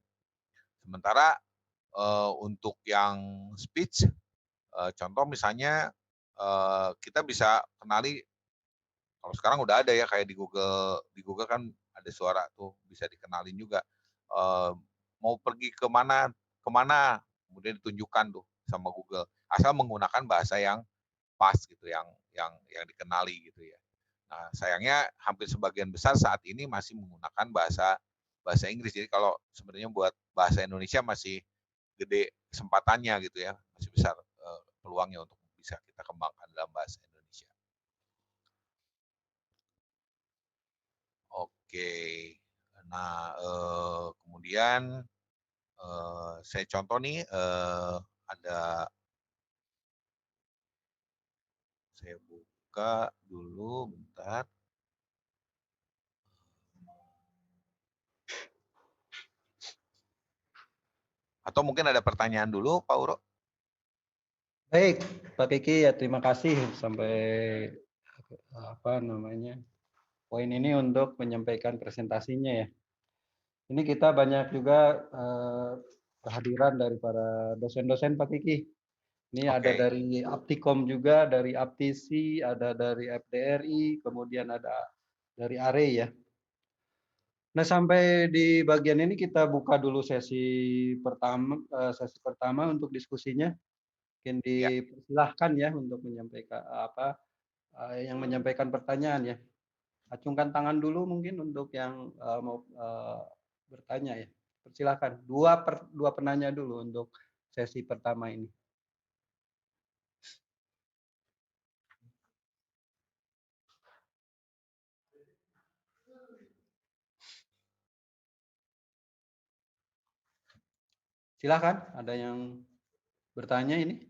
Sementara untuk yang speech, contoh misalnya kita bisa kenali, kalau sekarang udah ada ya kayak di Google kan ada suara tuh bisa dikenalin juga. Mau pergi kemana, kemudian ditunjukkan tuh sama Google. Asal menggunakan bahasa yang pas gitu, yang dikenali gitu ya. Nah, sayangnya hampir sebagian besar saat ini masih menggunakan bahasa Inggris. Jadi kalau sebenarnya buat bahasa Indonesia masih gede kesempatannya gitu ya, masih besar peluangnya untuk bisa kita kembangkan dalam bahasa Indonesia. Oke. Nah, kemudian saya contoh nih, ada, saya buka dulu bentar. Atau mungkin ada pertanyaan dulu, Pak Uro? Baik, Pak Kiki, ya terima kasih sampai poin ini untuk menyampaikan presentasinya ya. Ini kita banyak juga kehadiran dari para dosen-dosen Pak Kiki. Ini ada Oke. dari Aptikom juga, dari Aptisi, ada dari FDRI, kemudian ada dari ARE ya. Nah, sampai di bagian ini kita buka dulu sesi pertama untuk diskusinya. Mungkin Ya. dipersilahkan ya untuk menyampaikan yang menyampaikan pertanyaan ya. Acungkan tangan dulu mungkin untuk yang mau bertanya ya. Persilahkan. Dua penanya dulu untuk sesi pertama ini. Silahkan, ada yang bertanya ini?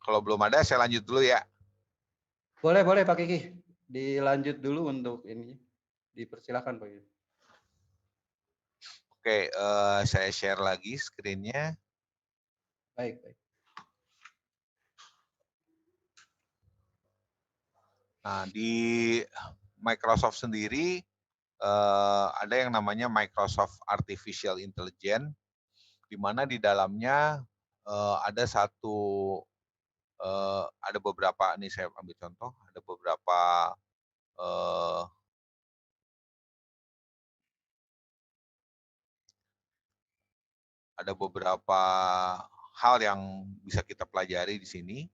Kalau belum ada, saya lanjut dulu ya. Boleh Pak Kiki. Dilanjut dulu untuk ini. Dipersilakan Pak Kiki. Oke, saya share lagi screen-nya. Baik. Nah, di Microsoft sendiri ada yang namanya Microsoft Artificial Intelligence, di mana di dalamnya ada ada beberapa, ini saya ambil contoh, ada beberapa hal yang bisa kita pelajari di sini.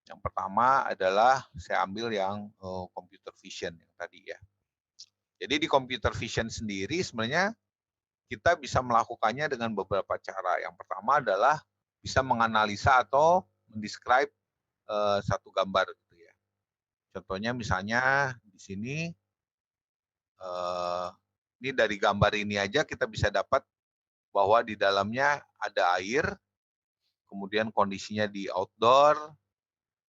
Yang pertama adalah saya ambil yang computer vision yang tadi ya. Jadi di computer vision sendiri sebenarnya kita bisa melakukannya dengan beberapa cara. Yang pertama adalah bisa menganalisa atau mendescribe satu gambar gitu ya. Contohnya misalnya di sini ini dari gambar ini aja kita bisa dapat bahwa di dalamnya ada air, kemudian kondisinya di outdoor,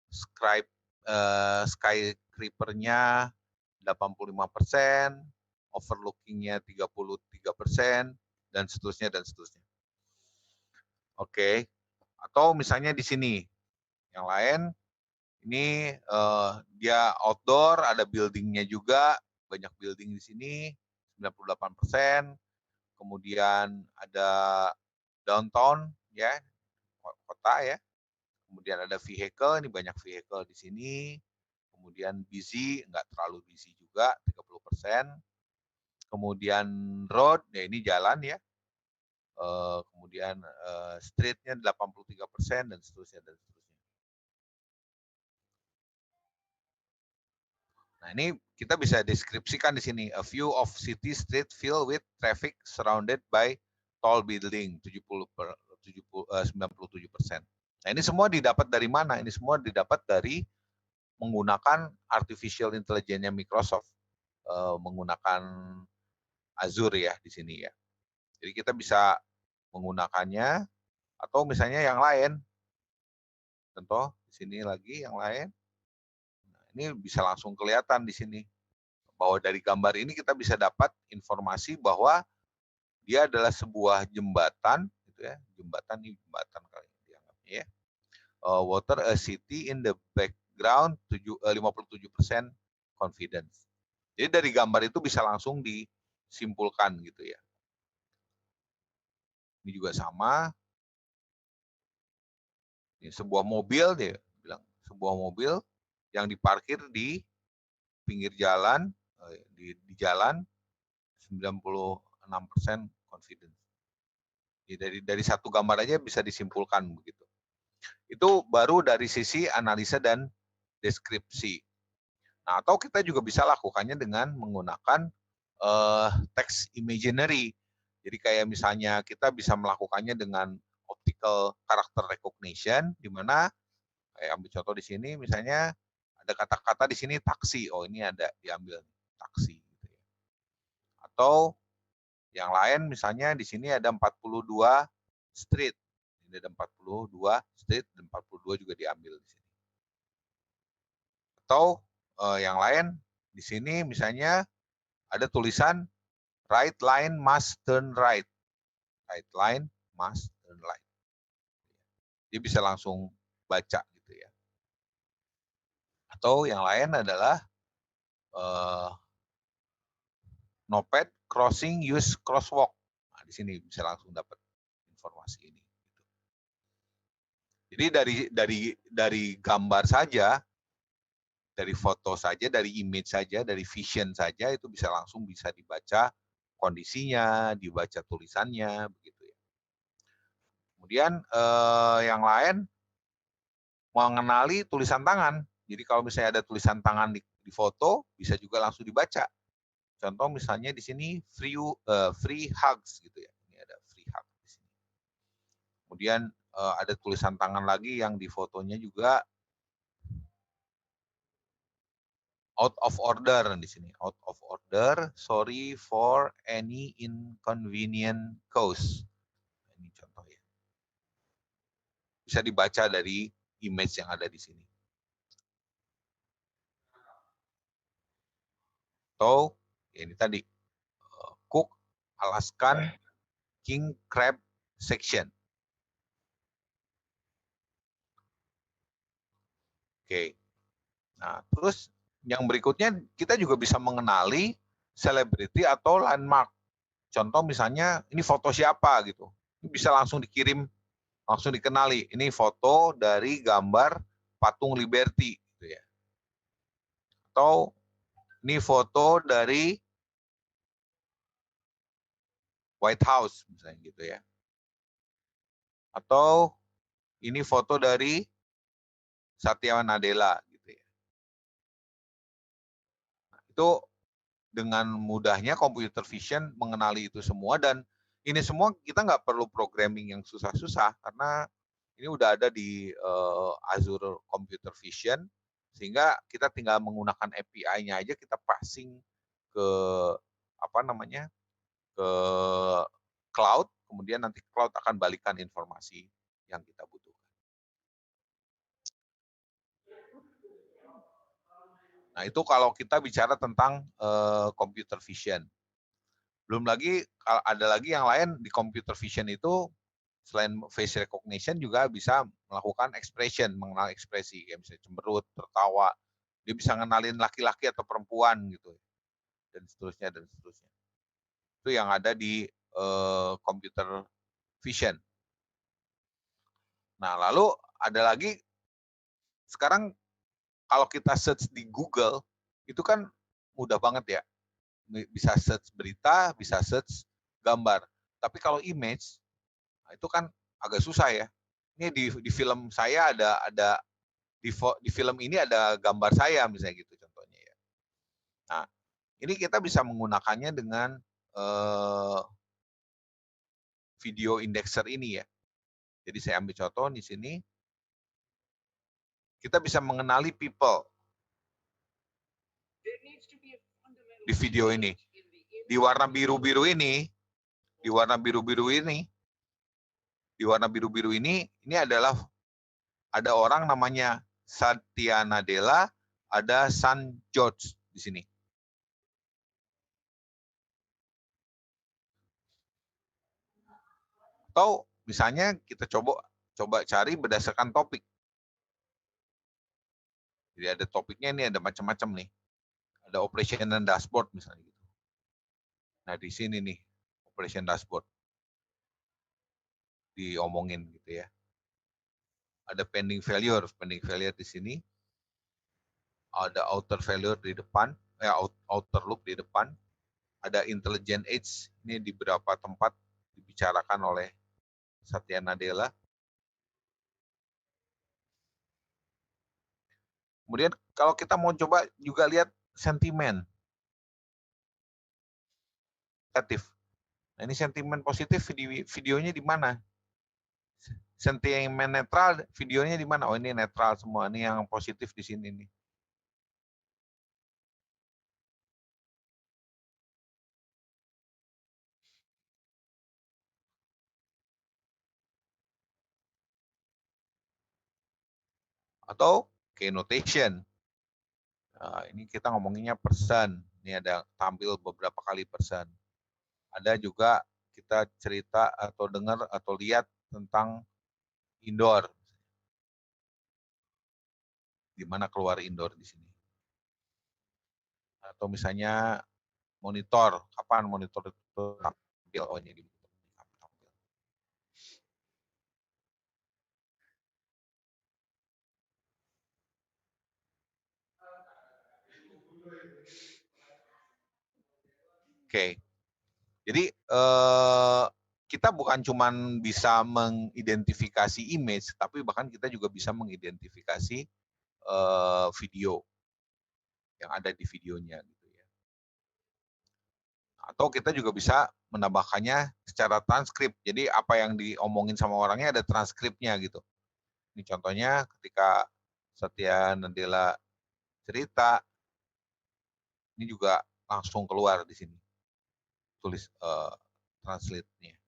skyscraper-nya 85%, overlooking-nya 33%, dan seterusnya dan seterusnya. Oke. Atau misalnya di sini yang lain, ini dia outdoor, ada building-nya juga, banyak building di sini 98%, kemudian ada downtown ya, kota ya, kemudian ada vehicle, ini banyak vehicle di sini, kemudian busy, nggak terlalu busy juga 30%, kemudian road ya, ini jalan ya, kemudian street-nya 83% dan seterusnya dan seterusnya. Nah, ini kita bisa deskripsikan di sini, a view of city street filled with traffic surrounded by tall building 97%. Nah, ini semua didapat dari mana? Ini semua didapat dari menggunakan artificial intelligence-nya Microsoft, menggunakan Azure ya di sini ya. Jadi kita bisa menggunakannya, atau misalnya yang lain. Contoh di sini lagi yang lain. Nah, ini bisa langsung kelihatan di sini bahwa dari gambar ini kita bisa dapat informasi bahwa dia adalah sebuah jembatan gitu ya. Jembatan kali dianggapnya ya. Water a city in the background 57% confidence. Jadi dari gambar itu bisa langsung disimpulkan gitu ya. Ini juga sama. Ini sebuah mobil, dia bilang sebuah mobil yang diparkir di pinggir jalan, di jalan 96% confidence. Jadi dari satu gambar aja bisa disimpulkan begitu. Itu baru dari sisi analisa dan deskripsi. Nah, atau kita juga bisa lakukannya dengan menggunakan text imaginary. Jadi kayak misalnya kita bisa melakukannya dengan optical character recognition, di mana kayak ambil contoh di sini, misalnya ada kata-kata di sini taksi, oh ini ada diambil taksi. Gitu ya. Atau yang lain misalnya di sini ada 42 street, ini ada 42 street dan 42 juga diambil di sini. Atau yang lain di sini misalnya ada tulisan right line must turn right. Right line must turn right. Dia bisa langsung baca gitu ya. Atau yang lain adalah Notepad crossing use crosswalk. Nah, di sini bisa langsung dapat informasi ini. Jadi dari gambar saja, dari foto saja, dari image saja, dari vision saja itu bisa langsung bisa dibaca kondisinya, dibaca tulisannya begitu ya. Kemudian yang lain mengenali tulisan tangan. Jadi kalau misalnya ada tulisan tangan di foto bisa juga langsung dibaca. Contoh misalnya di sini free hugs gitu ya. Ini ada free hug di sini. Kemudian ada tulisan tangan lagi yang di fotonya juga out of order di sini. Out of order, sorry for any inconvenient cause. Ini contoh ya. Bisa dibaca dari image yang ada di sini. Atau ya ini tadi Cook Alaskan King Crab section. Oke. Nah, terus yang berikutnya kita juga bisa mengenali selebriti atau landmark. Contoh misalnya ini foto siapa gitu. Ini bisa langsung dikirim, langsung dikenali. Ini foto dari gambar patung Liberty gitu ya. Atau ini foto dari White House misalnya gitu ya. Atau ini foto dari Satya Nadella gitu ya. Nah, itu dengan mudahnya computer vision mengenali itu semua, dan ini semua kita nggak perlu programming yang susah-susah karena ini udah ada di Azure Computer Vision, sehingga kita tinggal menggunakan API-nya aja, kita passing ke apa namanya, ke cloud, kemudian nanti cloud akan balikan informasi yang kita butuhkan. Nah, itu kalau kita bicara tentang computer vision. Belum lagi ada lagi yang lain di computer vision itu, selain face recognition juga bisa melakukan expression, mengenal ekspresi, kayak misalnya cemberut, tertawa. Dia bisa ngenalin laki-laki atau perempuan gitu, dan seterusnya dan seterusnya. Itu yang ada di computer vision. Nah, lalu ada lagi sekarang kalau kita search di Google itu kan mudah banget ya. Bisa search berita, bisa search gambar. Tapi kalau image, nah itu kan agak susah ya. Ini di film saya ada di film ini ada gambar saya misalnya gitu contohnya ya. Nah, ini kita bisa menggunakannya dengan video indexer ini ya. Jadi saya ambil contoh di sini. Kita bisa mengenali people di video ini. Di warna biru-biru ini, di warna biru-biru ini adalah ada orang namanya Satya Nadella, ada San George di sini. Atau misalnya kita coba cari berdasarkan topik. Jadi ada topiknya ini, ada macam-macam nih. Ada operation dan dashboard misalnya gitu. Nah, di sini nih operation dashboard diomongin gitu ya. Ada pending failure di sini. Ada outer failure di depan, outer loop di depan. Ada intelligent edge, ini di beberapa tempat dibicarakan oleh Satya Nadella. Kemudian kalau kita mau coba juga lihat sentimen negatif. Nah, ini sentimen positif videonya di mana? Sentimen netral videonya di mana? Oh, ini netral semua. Ini yang positif di sini nih. Atau keynotation. Nah, ini kita ngomonginnya person. Ini ada tampil beberapa kali person. Ada juga kita cerita atau dengar atau lihat tentang indoor. di mana keluar indoor di sini. Atau misalnya monitor, kapan monitor itu tampil, oh ini tampil. Oke, jadi kita bukan cuman bisa mengidentifikasi image, tapi bahkan kita juga bisa mengidentifikasi video yang ada di videonya gitu ya. Atau kita juga bisa menambahkannya secara transkrip. Jadi apa yang diomongin sama orangnya ada transkripnya gitu. Ini contohnya ketika Satya Nadella cerita, ini juga langsung keluar di sini tulis translate-nya.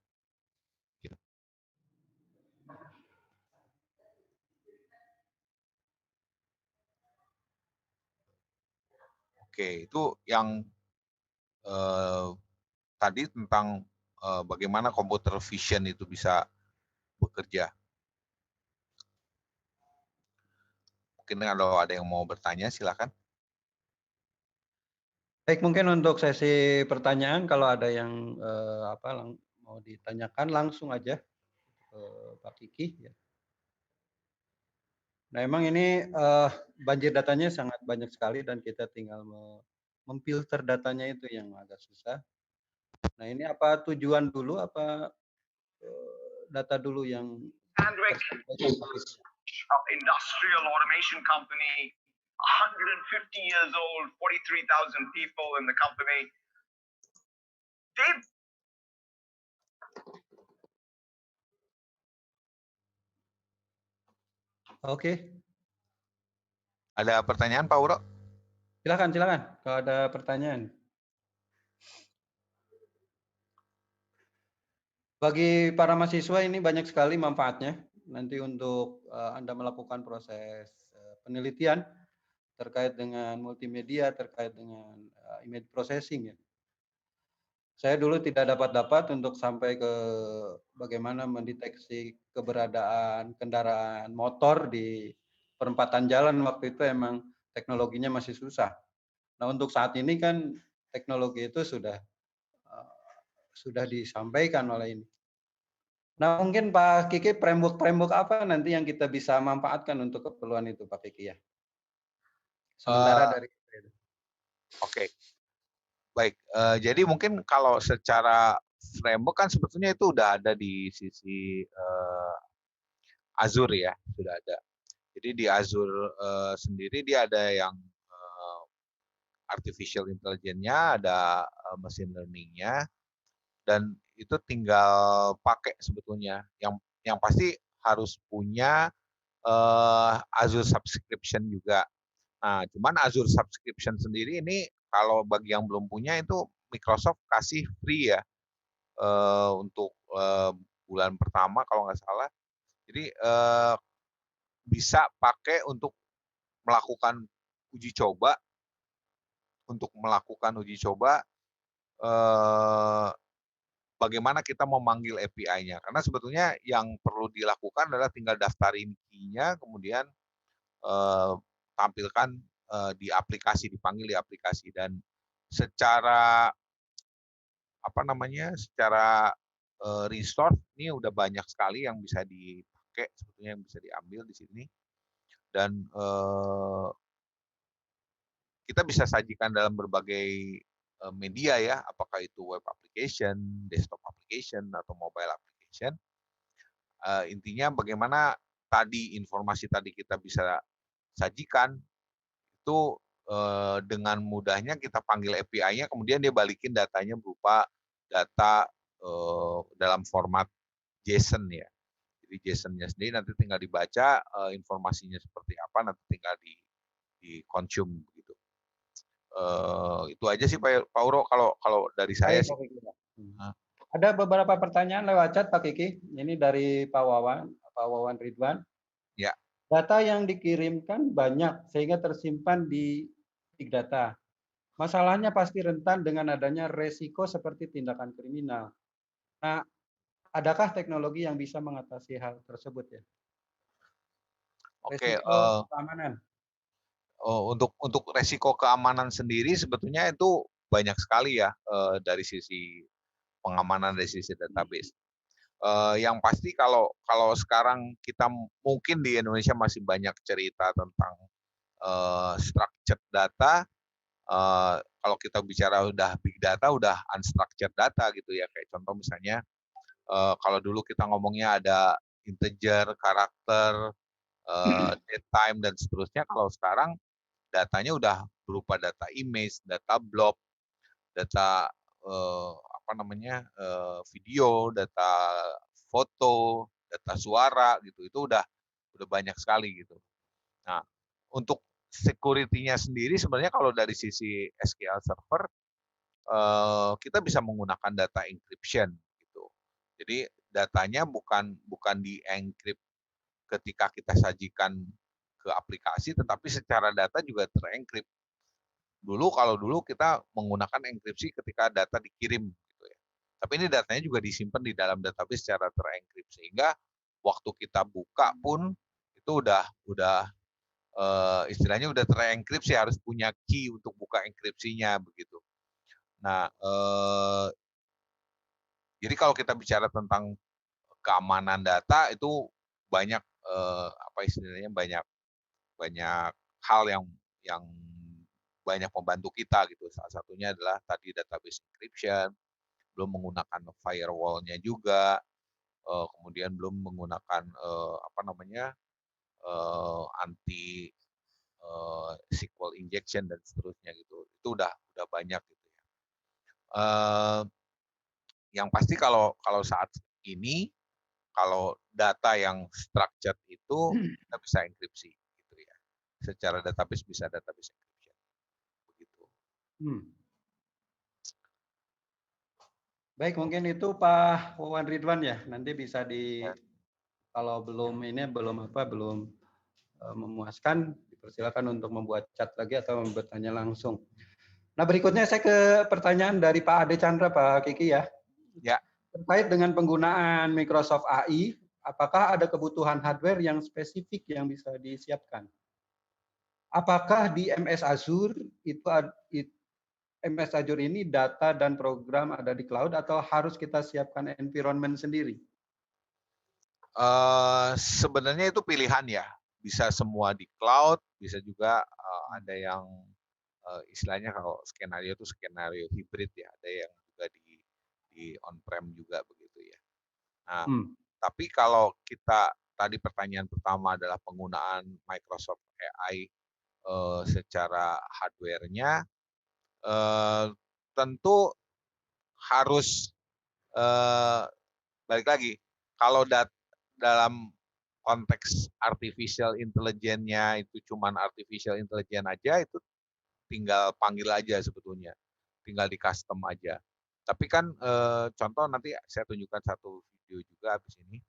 Gitu. Oke, itu yang tadi tentang bagaimana computer vision itu bisa bekerja. Mungkin kalau ada yang mau bertanya, silakan. Baik, mungkin untuk sesi pertanyaan kalau ada yang mau ditanyakan langsung aja ke Pak Kiki. Ya. Nah, emang ini banjir datanya sangat banyak sekali dan kita tinggal memfilter datanya itu yang agak susah. Nah, ini apa tujuan dulu apa data dulu yang of industrial automation company, 150 years old, 43,000 people in the company. They've Oke. Ada pertanyaan Pak Uro? Silakan kalau ada pertanyaan. Bagi para mahasiswa ini banyak sekali manfaatnya nanti untuk Anda melakukan proses penelitian terkait dengan multimedia, terkait dengan image processing ya. Saya dulu tidak dapat untuk sampai ke bagaimana mendeteksi keberadaan kendaraan motor di perempatan jalan waktu itu emang teknologinya masih susah. Nah, untuk saat ini kan teknologi itu sudah disampaikan oleh ini. Nah, mungkin Pak Kiki framework apa nanti yang kita bisa manfaatkan untuk keperluan itu Pak Kiki ya? Sementara dari Oke. Baik, jadi mungkin kalau secara framework kan sebetulnya itu udah ada di sisi Azure ya, sudah ada. Jadi di Azure sendiri dia ada yang artificial intelligence-nya, ada machine learning-nya, dan itu tinggal pakai sebetulnya. Yang pasti harus punya Azure subscription juga. Nah, cuman Azure subscription sendiri ini kalau bagi yang belum punya itu Microsoft kasih free ya untuk bulan pertama kalau nggak salah. Jadi bisa pakai untuk melakukan uji coba, bagaimana kita memanggil API-nya. Karena sebetulnya yang perlu dilakukan adalah tinggal daftarin key-nya, kemudian tampilkan di aplikasi, dipanggil di aplikasi, dan secara secara resource ini udah banyak sekali yang bisa dipakai, sebetulnya yang bisa diambil di sini, dan kita bisa sajikan dalam berbagai media ya, apakah itu web application, desktop application, atau mobile application. Intinya bagaimana tadi informasi tadi kita bisa sajikan itu dengan mudahnya kita panggil API-nya, kemudian dia balikin datanya berupa data dalam format JSON ya. Jadi JSON-nya sendiri nanti tinggal dibaca, informasinya seperti apa nanti tinggal di consume gitu. Itu aja sih Pak Uro kalau dari saya sih. Ada beberapa pertanyaan lewat chat Pak Kiki. Ini dari Pak Wawan Ridwan. Ya. Data yang dikirimkan banyak sehingga tersimpan di big data. Masalahnya pasti rentan dengan adanya resiko seperti tindakan kriminal. Nah, adakah teknologi yang bisa mengatasi hal tersebut ya? Oke, resiko keamanan. untuk resiko keamanan sendiri sebetulnya itu banyak sekali ya, dari sisi pengamanan dari sisi database. Yang pasti kalau sekarang kita mungkin di Indonesia masih banyak cerita tentang structured data. Kalau kita bicara udah big data, udah unstructured data gitu ya. Kayak contoh misalnya, kalau dulu kita ngomongnya ada integer, karakter, date time dan seterusnya. Kalau sekarang datanya udah berupa data image, data blob, data video, data foto, data suara gitu. Itu udah banyak sekali gitu. Nah, untuk security-nya sendiri sebenarnya kalau dari sisi SQL Server kita bisa menggunakan data encryption gitu. Jadi datanya bukan di encrypt ketika kita sajikan ke aplikasi, tetapi secara data juga terencrypt. Kalau dulu kita menggunakan enkripsi ketika data dikirim gitu ya. Tapi ini datanya juga disimpan di dalam database secara terencrypt sehingga waktu kita buka pun itu udah istilahnya udah terenkripsi, harus punya key untuk buka enkripsinya begitu. Nah, jadi kalau kita bicara tentang keamanan data itu banyak istilahnya banyak hal yang banyak membantu kita gitu. Salah satunya adalah tadi database encryption, belum menggunakan firewall-nya juga, kemudian belum menggunakan anti SQL injection dan seterusnya gitu. Itu udah banyak gitu ya. Yang pasti kalau saat ini kalau data yang structured itu kita bisa enkripsi gitu ya. Secara database bisa database encryption. Begitu. Baik, mungkin itu Pak Wawan Ridwan ya. Nanti bisa kalau belum memuaskan, dipersilakan untuk membuat chat lagi atau bertanya langsung. Nah, berikutnya saya ke pertanyaan dari Pak Ade Chandra, Pak Kiki ya. Ya. Terkait dengan penggunaan Microsoft AI, apakah ada kebutuhan hardware yang spesifik yang bisa disiapkan? Apakah di MS Azure MS Azure ini data dan program ada di cloud atau harus kita siapkan environment sendiri? Sebenarnya itu pilihan ya. Bisa semua di cloud, bisa juga ada yang istilahnya kalau skenario itu skenario hybrid ya. Ada yang juga di on-prem juga begitu ya. Nah, tapi kalau kita tadi pertanyaan pertama adalah penggunaan Microsoft AI secara hardware-nya, tentu harus balik lagi. Kalau dalam konteks artificial intelligence-nya itu cuman artificial intelligence aja, itu tinggal panggil aja sebetulnya, tinggal di custom aja. Tapi kan contoh nanti saya tunjukkan satu video juga habis ini.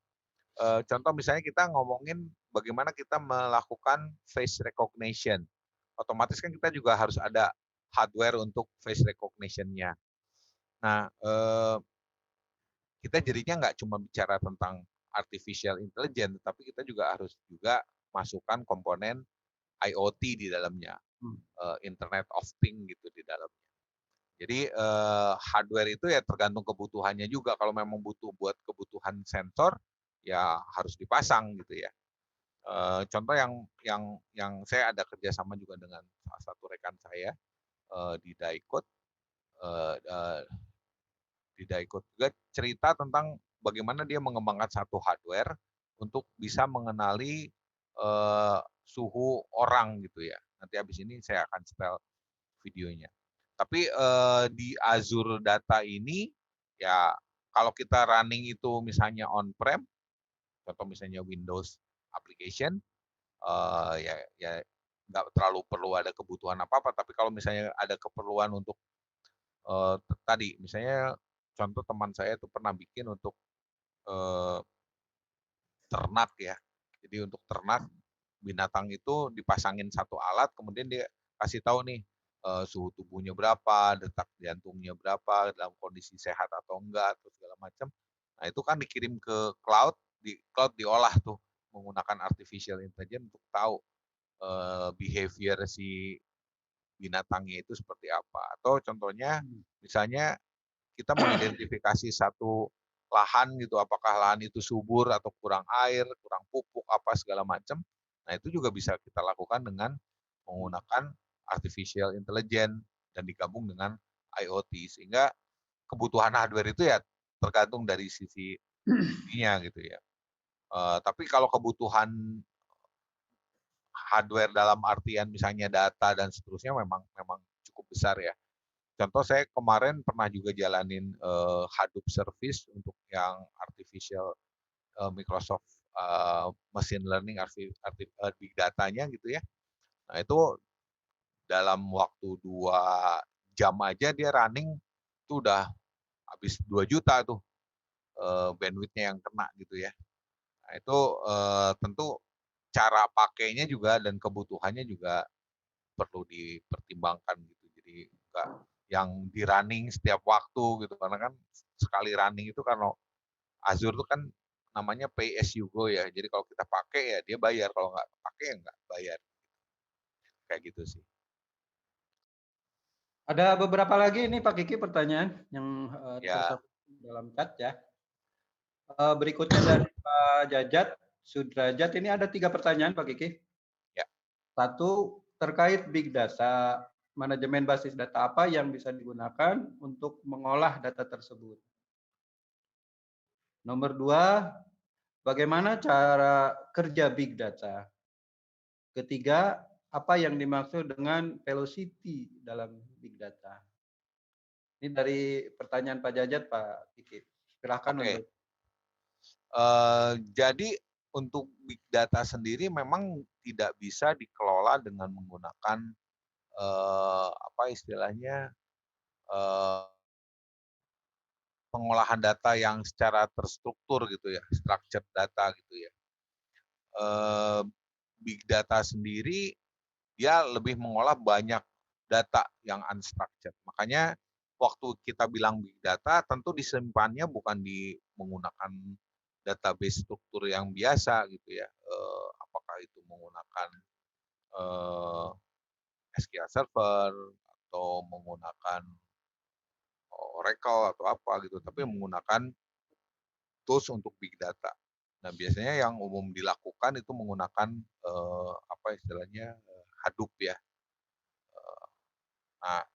Contoh misalnya kita ngomongin bagaimana kita melakukan face recognition. Otomatis kan kita juga harus ada hardware untuk face recognition-nya. Nah, kita jadinya nggak cuma bicara tentang artificial intelligence, tapi kita juga harus masukkan komponen IoT di dalamnya, Internet of Things gitu di dalamnya. Jadi hardware itu ya tergantung kebutuhannya juga. Kalau memang butuh buat kebutuhan sensor, ya harus dipasang gitu ya. Contoh yang saya ada kerjasama juga dengan salah satu rekan saya di Daikot. Di Daikot juga cerita tentang bagaimana dia mengembangkan satu hardware untuk bisa mengenali suhu orang gitu ya. Nanti habis ini saya akan setel videonya. Tapi di Azure Data ini ya kalau kita running itu misalnya on-prem, contoh misalnya Windows application, ya nggak terlalu perlu ada kebutuhan apa-apa. Tapi kalau misalnya ada keperluan untuk tadi misalnya contoh teman saya itu pernah bikin untuk ternak ya. Jadi untuk ternak binatang itu dipasangin satu alat, kemudian dia kasih tahu nih suhu tubuhnya berapa, detak jantungnya berapa, dalam kondisi sehat atau enggak, atau segala macam. Nah itu kan dikirim ke cloud, di cloud diolah tuh menggunakan artificial intelligence untuk tahu behavior si binatangnya itu seperti apa. Atau contohnya misalnya kita mengidentifikasi satu lahan gitu, apakah lahan itu subur atau kurang air, kurang pupuk, apa segala macam. Nah itu juga bisa kita lakukan dengan menggunakan artificial intelligence dan digabung dengan IoT, sehingga kebutuhan hardware itu ya tergantung dari sisi ininya gitu ya. Tapi kalau kebutuhan hardware dalam artian misalnya data dan seterusnya memang cukup besar ya. Contoh saya kemarin pernah juga jalanin Hadoop service untuk yang artificial Microsoft machine learning big datanya gitu ya. Nah itu dalam waktu 2 jam aja dia running itu udah habis 2 juta tuh bandwidth-nya yang kena gitu ya. Nah itu tentu cara pakainya juga dan kebutuhannya juga perlu dipertimbangkan gitu. Jadi enggak yang di running setiap waktu gitu, karena kan sekali running itu kalau Azure itu kan namanya pay as you go ya. Jadi kalau kita pakai ya dia bayar, kalau nggak pakai ya nggak bayar. Kayak gitu sih. Ada beberapa lagi ini Pak Kiki pertanyaan yang Ya. tersebar dalam chat ya. Berikutnya dari Pak Jajat Sudrajat, ini ada 3 pertanyaan Pak Kiki. Ya. 1, terkait big data, manajemen basis data apa yang bisa digunakan untuk mengolah data tersebut? Nomor 2, bagaimana cara kerja big data? Ketiga, apa yang dimaksud dengan velocity dalam big data? Ini dari pertanyaan Pak Jajat, Pak Kiki. Silahkan untuk. Jadi untuk big data sendiri memang tidak bisa dikelola dengan menggunakan apa istilahnya pengolahan data yang secara terstruktur gitu ya, structured data gitu ya. Big data sendiri dia lebih mengolah banyak data yang unstructured. Makanya waktu kita bilang big data tentu disimpannya bukan di menggunakan database struktur yang biasa gitu ya. Apakah itu menggunakan SQL Server atau menggunakan Oracle atau apa gitu, tapi menggunakan tools untuk big data. Nah, biasanya yang umum dilakukan itu menggunakan apa istilahnya Hadoop ya. Nah,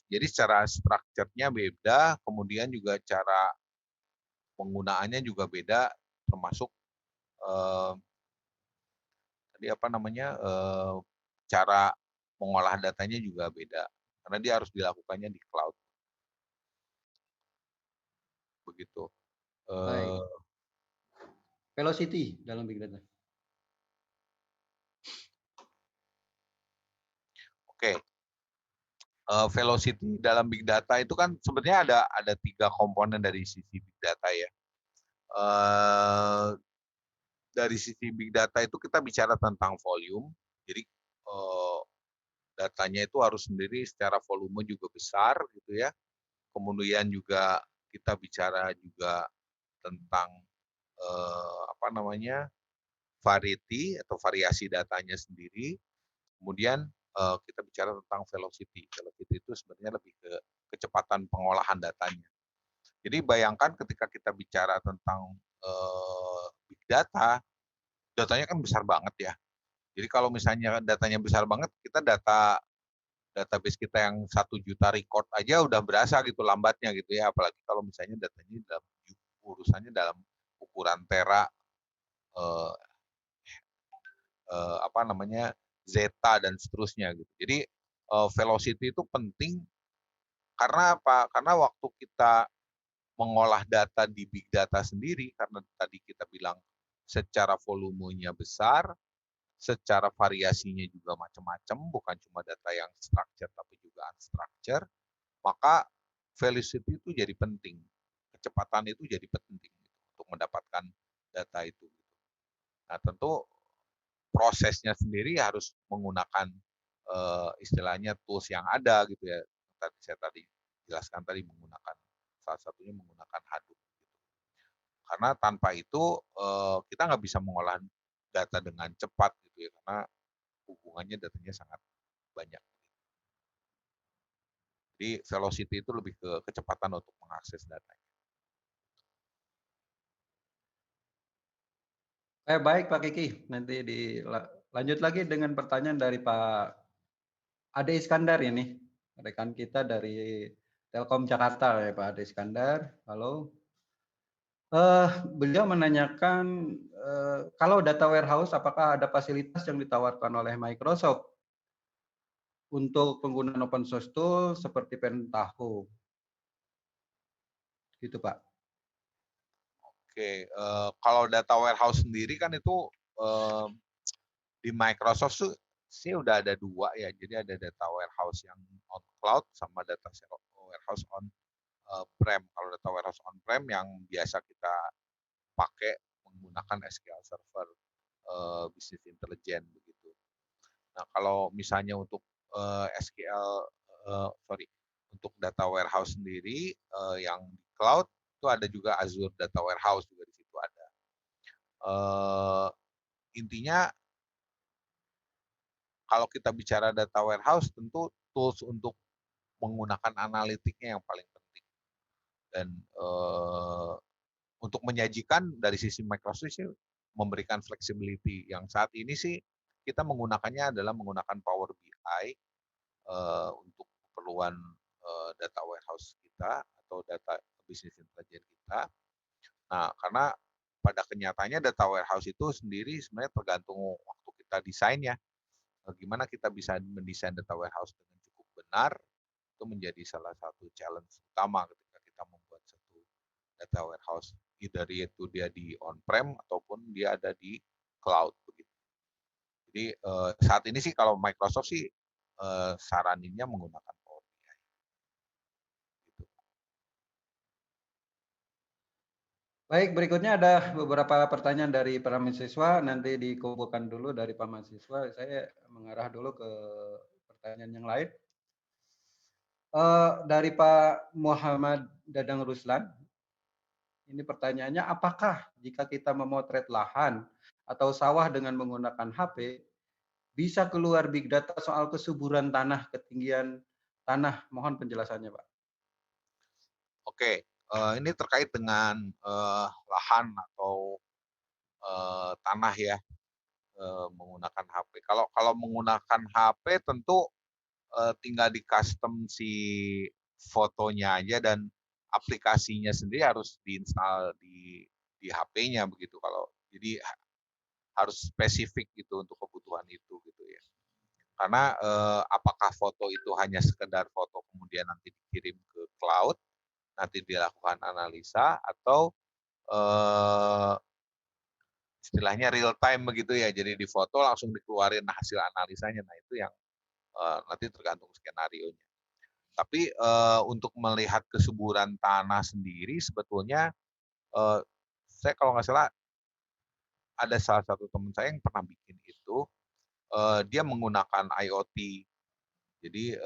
jadi secara structure-nya beda, kemudian juga cara penggunaannya juga beda, termasuk tadi apa namanya cara mengolah datanya juga beda, karena dia harus dilakukannya di cloud. Begitu. Baik. Velocity dalam big data. Oke. Velocity dalam big data itu kan sebenarnya ada 3 komponen dari sisi big data ya. Dari sisi big data itu kita bicara tentang volume, jadi datanya itu harus sendiri secara volume juga besar gitu ya. Kemudian juga kita bicara juga tentang apa namanya variety atau variasi datanya sendiri. Kemudian kita bicara tentang velocity. Velocity itu sebenarnya lebih ke kecepatan pengolahan datanya. Jadi bayangkan ketika kita bicara tentang big data, datanya kan besar banget ya. Jadi kalau misalnya datanya besar banget, kita database kita yang 1 juta record aja udah berasa gitu lambatnya gitu ya. Apalagi kalau misalnya datanya dalam urusannya dalam ukuran tera, apa namanya zeta dan seterusnya gitu. Jadi velocity itu penting karena apa? Karena waktu kita mengolah data di big data sendiri, karena tadi kita bilang secara volumenya besar, secara variasinya juga macam-macam, bukan cuma data yang structured tapi juga unstructured, maka velocity itu jadi penting. Kecepatan itu jadi penting gitu, untuk mendapatkan data itu. Nah, tentu prosesnya sendiri harus menggunakan istilahnya tools yang ada gitu ya. Saya tadi jelaskan tadi menggunakan salah satunya menggunakan Hadoop. Gitu. Karena tanpa itu kita nggak bisa mengolah data dengan cepat gitu ya, karena hubungannya datanya sangat banyak. Jadi velocity itu lebih ke kecepatan untuk mengakses datanya. Baik Pak Kiki, nanti lanjut lagi dengan pertanyaan dari Pak Ade Iskandar ini, rekan kita dari Telkom Jakarta ya Pak Ade Iskandar. Halo. Beliau menanyakan kalau data warehouse apakah ada fasilitas yang ditawarkan oleh Microsoft untuk penggunaan open source tool seperti Pentaho, gitu Pak. Oke, kalau data warehouse sendiri kan itu di Microsoft sih udah ada 2 ya. Jadi ada data warehouse yang on cloud sama data warehouse on prem. Kalau data warehouse on prem yang biasa kita pakai menggunakan SQL Server Business Intelligence begitu. Nah, kalau misalnya untuk untuk data warehouse sendiri yang di cloud itu ada juga Azure Data Warehouse juga di situ ada. Intinya kalau kita bicara data warehouse tentu tools untuk menggunakan analitiknya yang paling penting. Dan untuk menyajikan dari sisi Microsoft sih memberikan flexibility yang saat ini sih kita menggunakannya adalah menggunakan Power BI untuk keperluan data warehouse kita atau data business intelligence kita. Nah, karena pada kenyataannya data warehouse itu sendiri sebenarnya tergantung waktu kita desainnya. Gimana kita bisa mendesain data warehouse dengan cukup benar, itu menjadi salah satu challenge utama ketika kita membuat satu data warehouse. Either itu dia di on-prem ataupun dia ada di cloud begitu. Jadi saat ini sih kalau Microsoft sih saraninnya menggunakan Power BI. Gitu. Baik, berikutnya ada beberapa pertanyaan dari para mahasiswa, nanti dikumpulkan dulu dari para mahasiswa. Saya mengarah dulu ke pertanyaan yang lain. Dari Pak Muhammad Dadang Ruslan, ini pertanyaannya, apakah jika kita memotret lahan atau sawah dengan menggunakan HP, bisa keluar big data soal kesuburan tanah, ketinggian tanah? Mohon penjelasannya, Pak. Oke, ini terkait dengan lahan atau tanah ya, menggunakan HP. Kalau menggunakan HP tentu tinggal di custom si fotonya aja dan aplikasinya sendiri harus diinstal di HP-nya begitu. Jadi harus spesifik gitu untuk kebutuhan itu gitu ya. Karena apakah foto itu hanya sekedar foto kemudian nanti dikirim ke cloud, nanti dilakukan analisa atau istilahnya real time begitu ya. Jadi di foto langsung dikeluarin hasil analisanya. Nah, itu yang nanti tergantung skenarionya. Tapi untuk melihat kesuburan tanah sendiri sebetulnya saya kalau nggak salah ada salah satu teman saya yang pernah bikin itu, dia menggunakan IoT. Jadi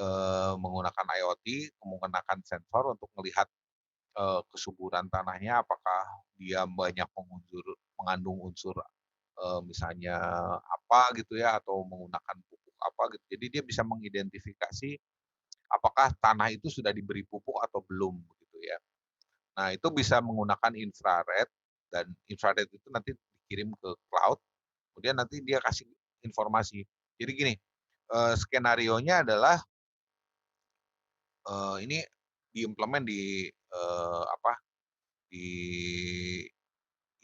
menggunakan IoT, menggunakan sensor untuk melihat kesuburan tanahnya, apakah dia banyak mengandung unsur misalnya apa gitu ya, atau menggunakan pupuk apa gitu. Jadi dia bisa mengidentifikasi apakah tanah itu sudah diberi pupuk atau belum begitu ya. Nah, itu bisa menggunakan infrared dan infrared itu nanti dikirim ke cloud, kemudian nanti dia kasih informasi. Jadi gini, skenarionya adalah ini diimplement di di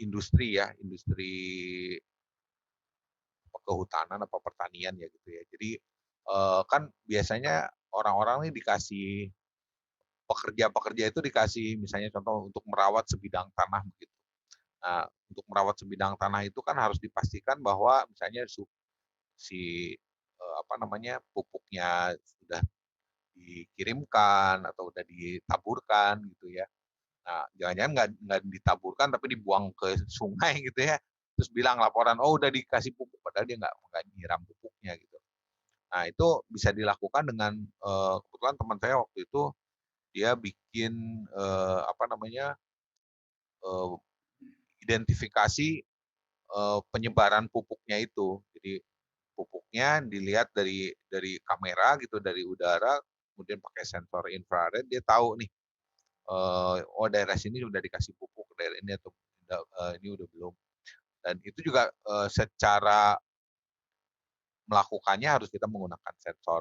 industri ya, industri kehutanan atau pertanian ya gitu ya. Jadi kan biasanya orang-orang ini dikasih pekerja-pekerja itu dikasih misalnya contoh untuk merawat sebidang tanah begitu. Nah, untuk merawat sebidang tanah itu kan harus dipastikan bahwa misalnya pupuknya sudah dikirimkan atau udah ditaburkan gitu ya. Nah, jangan-jangan nggak ditaburkan tapi dibuang ke sungai gitu ya. Terus bilang laporan, oh udah dikasih pupuk, padahal dia nggak nyiram pupuknya gitu. Nah, itu bisa dilakukan dengan kebetulan teman saya waktu itu dia bikin identifikasi penyebaran pupuknya itu. Jadi pupuknya dilihat dari kamera gitu, dari udara, kemudian pakai sensor infrared, dia tahu nih, oh daerah sini sudah dikasih pupuk, daerah ini atau ini udah belum. Dan itu juga secara melakukannya harus kita menggunakan sensor.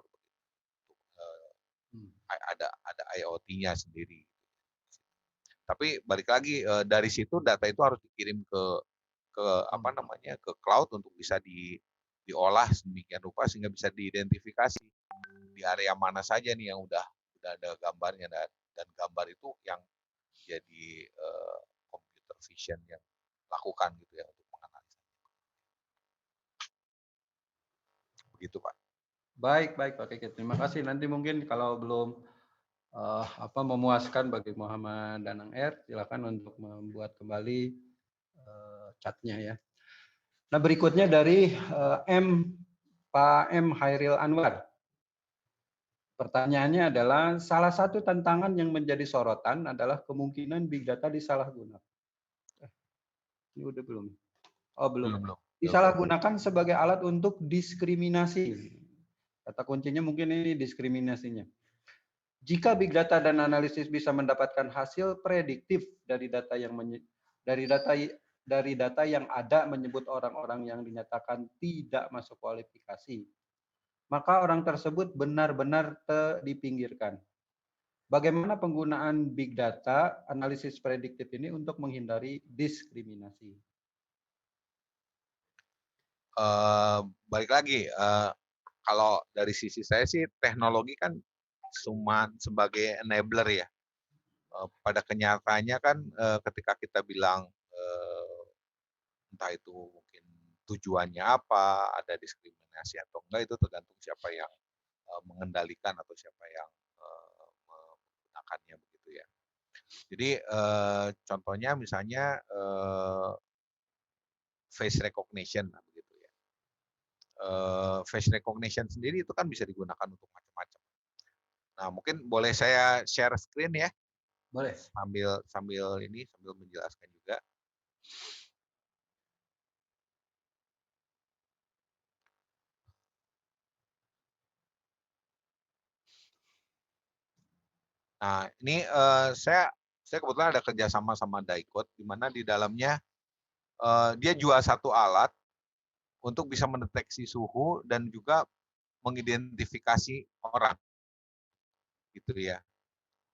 Ada IoT-nya sendiri. Tapi balik lagi dari situ data itu harus dikirim ke ke cloud untuk bisa diolah sedemikian rupa sehingga bisa diidentifikasi di area mana saja nih yang udah ada gambarnya, dan gambar itu yang jadi computer vision yang lakukan gitu ya untuk menganalisa. Begitu Pak. Baik Pak Kiki, terima kasih. Nanti mungkin kalau belum memuaskan bagi Muhammad Danang R, silakan untuk membuat kembali chatnya ya. Nah berikutnya dari Pak M. Hairil Anwar. Pertanyaannya adalah, salah satu tantangan yang menjadi sorotan adalah kemungkinan big data disalahgunakan. Ini udah belum? Oh belum. Disalahgunakan sebagai alat untuk diskriminasi. Kata kuncinya mungkin ini diskriminasinya. Jika big data dan analisis bisa mendapatkan hasil prediktif dari data yang ada menyebut orang-orang yang dinyatakan tidak masuk kualifikasi, maka orang tersebut benar-benar dipinggirkan. Bagaimana penggunaan big data analisis prediktif ini untuk menghindari diskriminasi? Balik lagi, kalau dari sisi saya sih teknologi kan cuma sebagai enabler ya. Pada kenyataannya kan ketika kita bilang entah itu mungkin tujuannya apa, ada diskriminasi atau enggak, itu tergantung siapa yang mengendalikan atau siapa yang menggunakannya begitu ya. Jadi contohnya misalnya face recognition begitu ya. Face recognition sendiri itu kan bisa digunakan untuk macam-macam. Nah mungkin boleh saya share screen ya. Boleh. Sambil menjelaskan juga. Nah, ini saya kebetulan ada kerjasama sama Daikot, di mana di dalamnya dia jual satu alat untuk bisa mendeteksi suhu dan juga mengidentifikasi orang, gitu ya.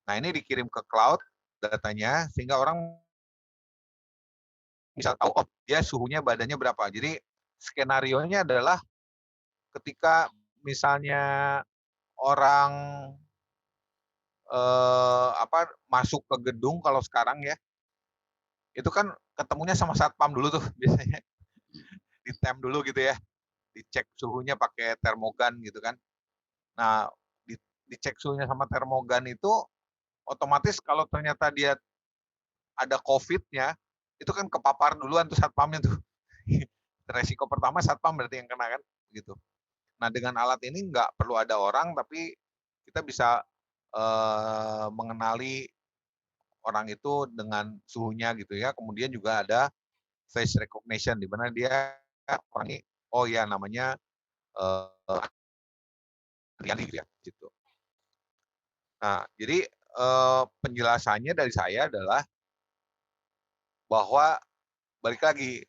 Nah, ini dikirim ke cloud datanya, sehingga orang bisa tahu, oh dia suhunya badannya berapa. Jadi skenario-nya adalah ketika misalnya orang masuk ke gedung kalau sekarang ya, itu kan ketemunya sama satpam dulu tuh biasanya, ditem dulu gitu ya, dicek suhunya pakai termogan gitu kan. Nah dicek suhunya sama termogan itu otomatis kalau ternyata dia ada COVID-nya, itu kan kepapar duluan tuh satpamnya tuh. Resiko pertama satpam berarti yang kena kan gitu. Nah dengan alat ini nggak perlu ada orang, tapi kita bisa mengenali orang itu dengan suhunya gitu ya. Kemudian juga ada face recognition, di mana dia orang ini, oh ya namanya Riani gitu ya, gitu. Nah, jadi penjelasannya dari saya adalah bahwa balik lagi,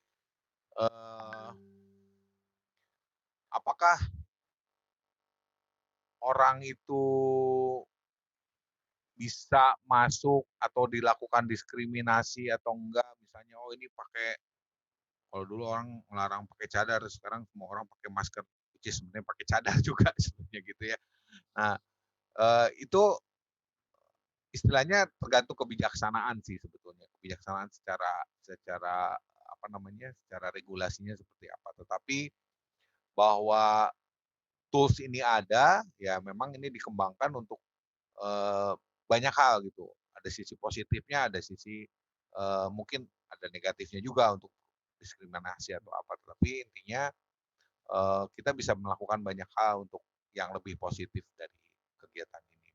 apakah orang itu bisa masuk atau dilakukan diskriminasi atau enggak, misalnya oh ini pakai, kalau dulu orang melarang pakai cadar, sekarang semua orang pakai masker, which is sebenarnya pakai cadar juga sebenarnya gitu ya. Nah itu istilahnya tergantung kebijaksanaan sih sebetulnya, kebijaksanaan secara secara regulasinya seperti apa. Tetapi bahwa tools ini ada, ya memang ini dikembangkan untuk banyak hal gitu. Ada sisi positifnya, ada sisi mungkin ada negatifnya juga untuk diskriminasi atau apa. Tetapi intinya kita bisa melakukan banyak hal untuk yang lebih positif dari kegiatan ini.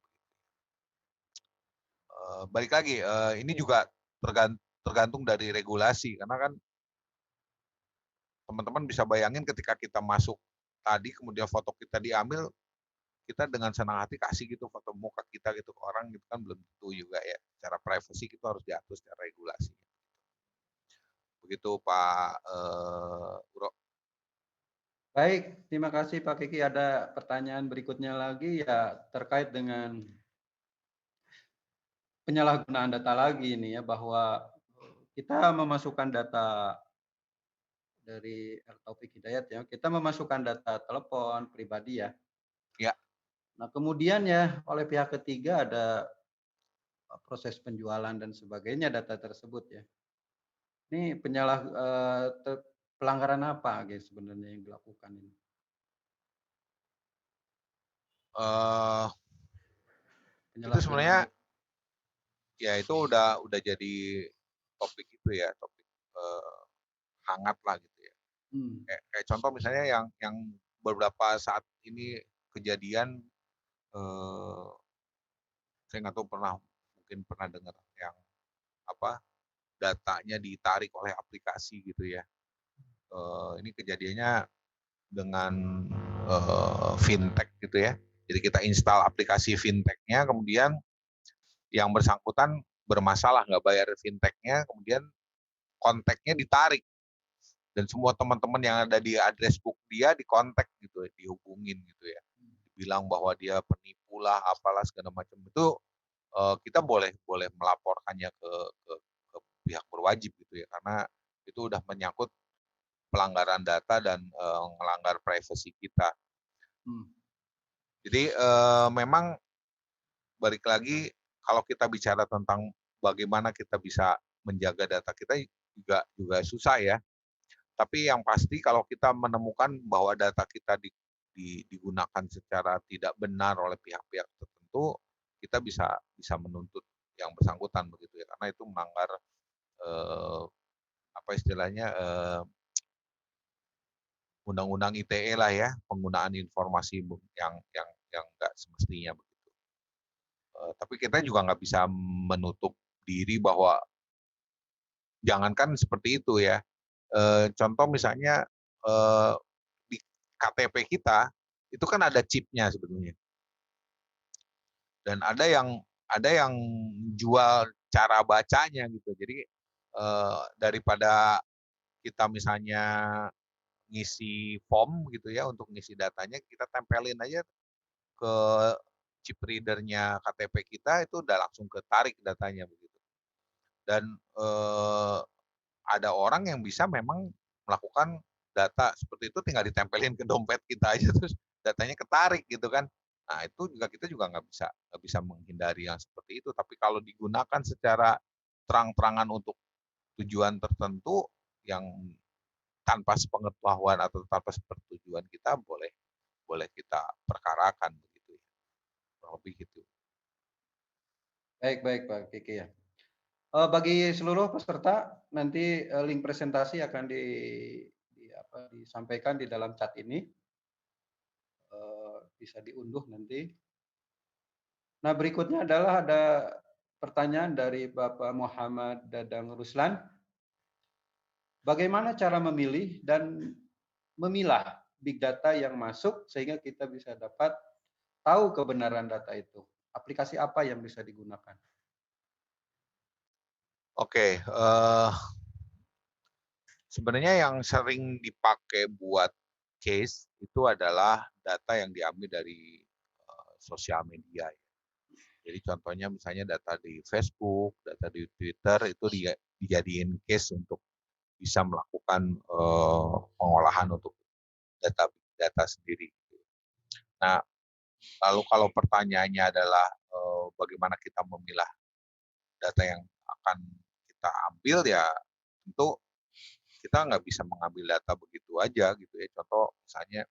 Balik lagi, ini juga tergantung dari regulasi, karena kan teman-teman bisa bayangin ketika kita masuk tadi, kemudian foto kita diambil, kita dengan senang hati kasih gitu foto muka kita gitu ke orang gitu kan belum tentu juga ya. Secara privacy itu harus diatur secara regulasi. Begitu Pak Uro. Baik, terima kasih Pak Kiki. Ada pertanyaan berikutnya lagi ya terkait dengan penyalahgunaan data lagi ini ya, bahwa kita memasukkan data dari Taufik Hidayat ya, kita memasukkan data telepon pribadi ya. Ya. Nah kemudian ya oleh pihak ketiga ada proses penjualan dan sebagainya data tersebut ya. Ini pelanggaran apa guys sebenarnya yang dilakukan ini? Itu sebenarnya ya itu udah jadi topik itu ya, topik hangat lah gitu ya. Kayak contoh misalnya yang beberapa saat ini kejadian, saya nggak tahu mungkin pernah dengar yang apa datanya ditarik oleh aplikasi gitu ya. Ini kejadiannya dengan fintech gitu ya. Jadi kita install aplikasi fintechnya, kemudian yang bersangkutan bermasalah nggak bayar fintechnya, kemudian kontaknya ditarik dan semua teman-teman yang ada di address book dia dikontak gitu, dihubungin gitu ya, dibilang bahwa dia penipu lah, apalah segala macam itu kita boleh melaporkannya ke pihak berwajib gitu ya, karena itu udah menyangkut pelanggaran data dan melanggar privasi kita. Jadi memang balik lagi kalau kita bicara tentang bagaimana kita bisa menjaga data kita juga susah ya. Tapi yang pasti kalau kita menemukan bahwa data kita digunakan secara tidak benar oleh pihak-pihak tertentu, kita bisa menuntut yang bersangkutan begitu ya, karena itu melanggar apa istilahnya undang-undang ITE lah ya, penggunaan informasi yang nggak semestinya begitu. Tapi kita juga nggak bisa menutup diri bahwa jangankan seperti itu ya. Contoh misalnya di KTP kita itu kan ada chipnya sebetulnya, dan ada yang jual cara bacanya gitu. Jadi daripada kita misalnya ngisi form gitu ya untuk ngisi datanya, kita tempelin aja ke chip readernya KTP kita, itu udah langsung ketarik datanya begitu. Dan ada orang yang bisa memang melakukan data seperti itu, tinggal ditempelin ke dompet kita aja terus datanya ketarik gitu kan. Nah itu juga kita juga nggak bisa menghindari yang seperti itu. Tapi kalau digunakan secara terang-terangan untuk tujuan tertentu yang tanpa sepengetahuan atau tanpa sepertujuan kita, boleh kita perkarakan begitu ya. Kurang lebih gitu. Baik Pak Kiki ya. Bagi seluruh peserta nanti link presentasi akan disampaikan di dalam chat ini, bisa diunduh nanti. Nah berikutnya adalah ada pertanyaan dari Bapak Muhammad Dadang Ruslan. Bagaimana cara memilih dan memilah big data yang masuk sehingga kita bisa dapat tahu kebenaran data itu? Aplikasi apa yang bisa digunakan? Oke, sebenarnya yang sering dipakai buat case itu adalah data yang diambil dari sosial media. Jadi contohnya misalnya data di Facebook, data di Twitter itu dijadiin case untuk bisa melakukan pengolahan untuk data sendiri. Nah, lalu kalau pertanyaannya adalah bagaimana kita memilah data yang akan kita ambil, ya tentu kita nggak bisa mengambil data begitu aja gitu ya. Contoh misalnya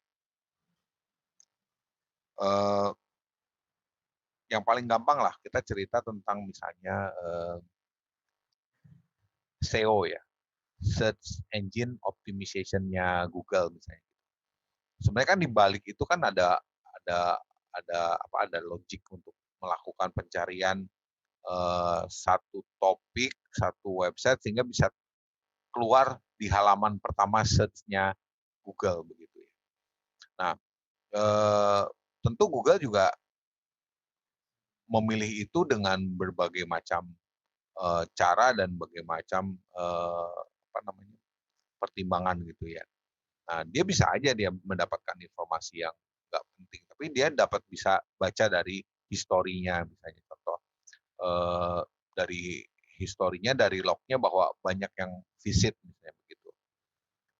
yang paling gampang lah kita cerita tentang misalnya SEO ya, Search Engine Optimization-nya Google misalnya. Sebenarnya kan di balik itu kan ada logik untuk melakukan pencarian satu topik, satu website sehingga bisa keluar di halaman pertama search-nya Google begitu ya. Nah, tentu Google juga memilih itu dengan berbagai macam cara dan berbagai macam apa namanya pertimbangan gitu ya. Nah, dia bisa aja dia mendapatkan informasi yang nggak penting, tapi dia dapat bisa baca dari historinya, misalnya contoh dari historinya, dari lognya bahwa banyak yang visit misalnya begitu.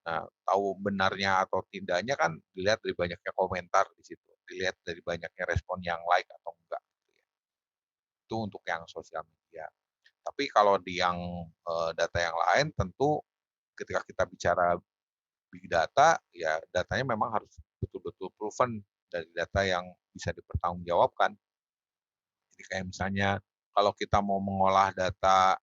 Nah, tahu benarnya atau tidaknya kan dilihat dari banyaknya komentar di situ, dilihat dari banyaknya respon yang like atau enggak. Gitu ya. Itu untuk yang sosial media. Tapi kalau di yang data yang lain, tentu ketika kita bicara big data, ya datanya memang harus betul-betul proven dari data yang bisa dipertanggungjawabkan. Jadi kayak misalnya kalau kita mau mengolah data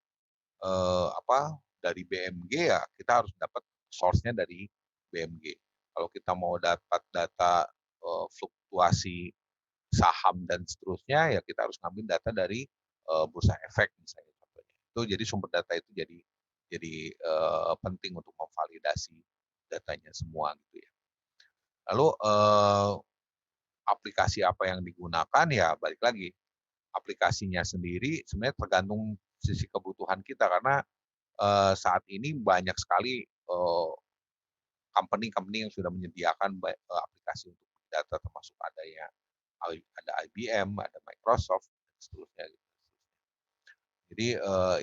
dari BMG, ya kita harus dapat source-nya dari BMG. Kalau kita mau dapat data fluktuasi saham dan seterusnya, ya kita harus ngambil data dari bursa efek misalnya contohnya. Itu jadi sumber data itu jadi penting untuk memvalidasi datanya semua gitu ya. Lalu aplikasi apa yang digunakan, ya balik lagi aplikasinya sendiri sebenarnya tergantung sisi kebutuhan kita, karena saat ini banyak sekali company-company yang sudah menyediakan aplikasi untuk data, termasuk ada IBM, ada Microsoft, dan seterusnya. Jadi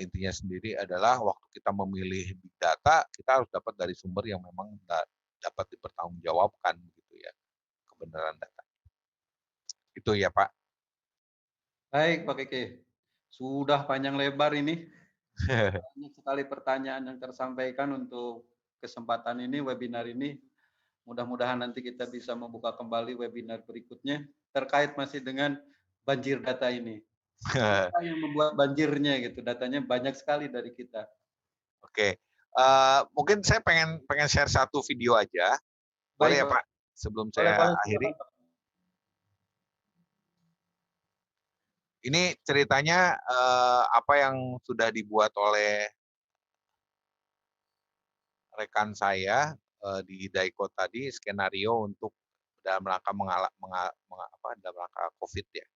intinya sendiri adalah waktu kita memilih big data, kita harus dapat dari sumber yang memang dapat dipertanggungjawabkan gitu ya, kebenaran data. Itu ya Pak. Baik, Pak Kiki. Sudah panjang lebar ini. Banyak sekali pertanyaan yang tersampaikan untuk kesempatan ini, webinar ini. Mudah-mudahan nanti kita bisa membuka kembali webinar berikutnya terkait masih dengan banjir data ini. Apa yang membuat banjirnya gitu, datanya banyak sekali dari kita. Oke, mungkin saya pengen share satu video aja, boleh ya Pak? Sebelum saya akhiri. Ini ceritanya apa yang sudah dibuat oleh rekan saya di Daiko tadi, skenario untuk dalam rangka dalam rangka COVID ya.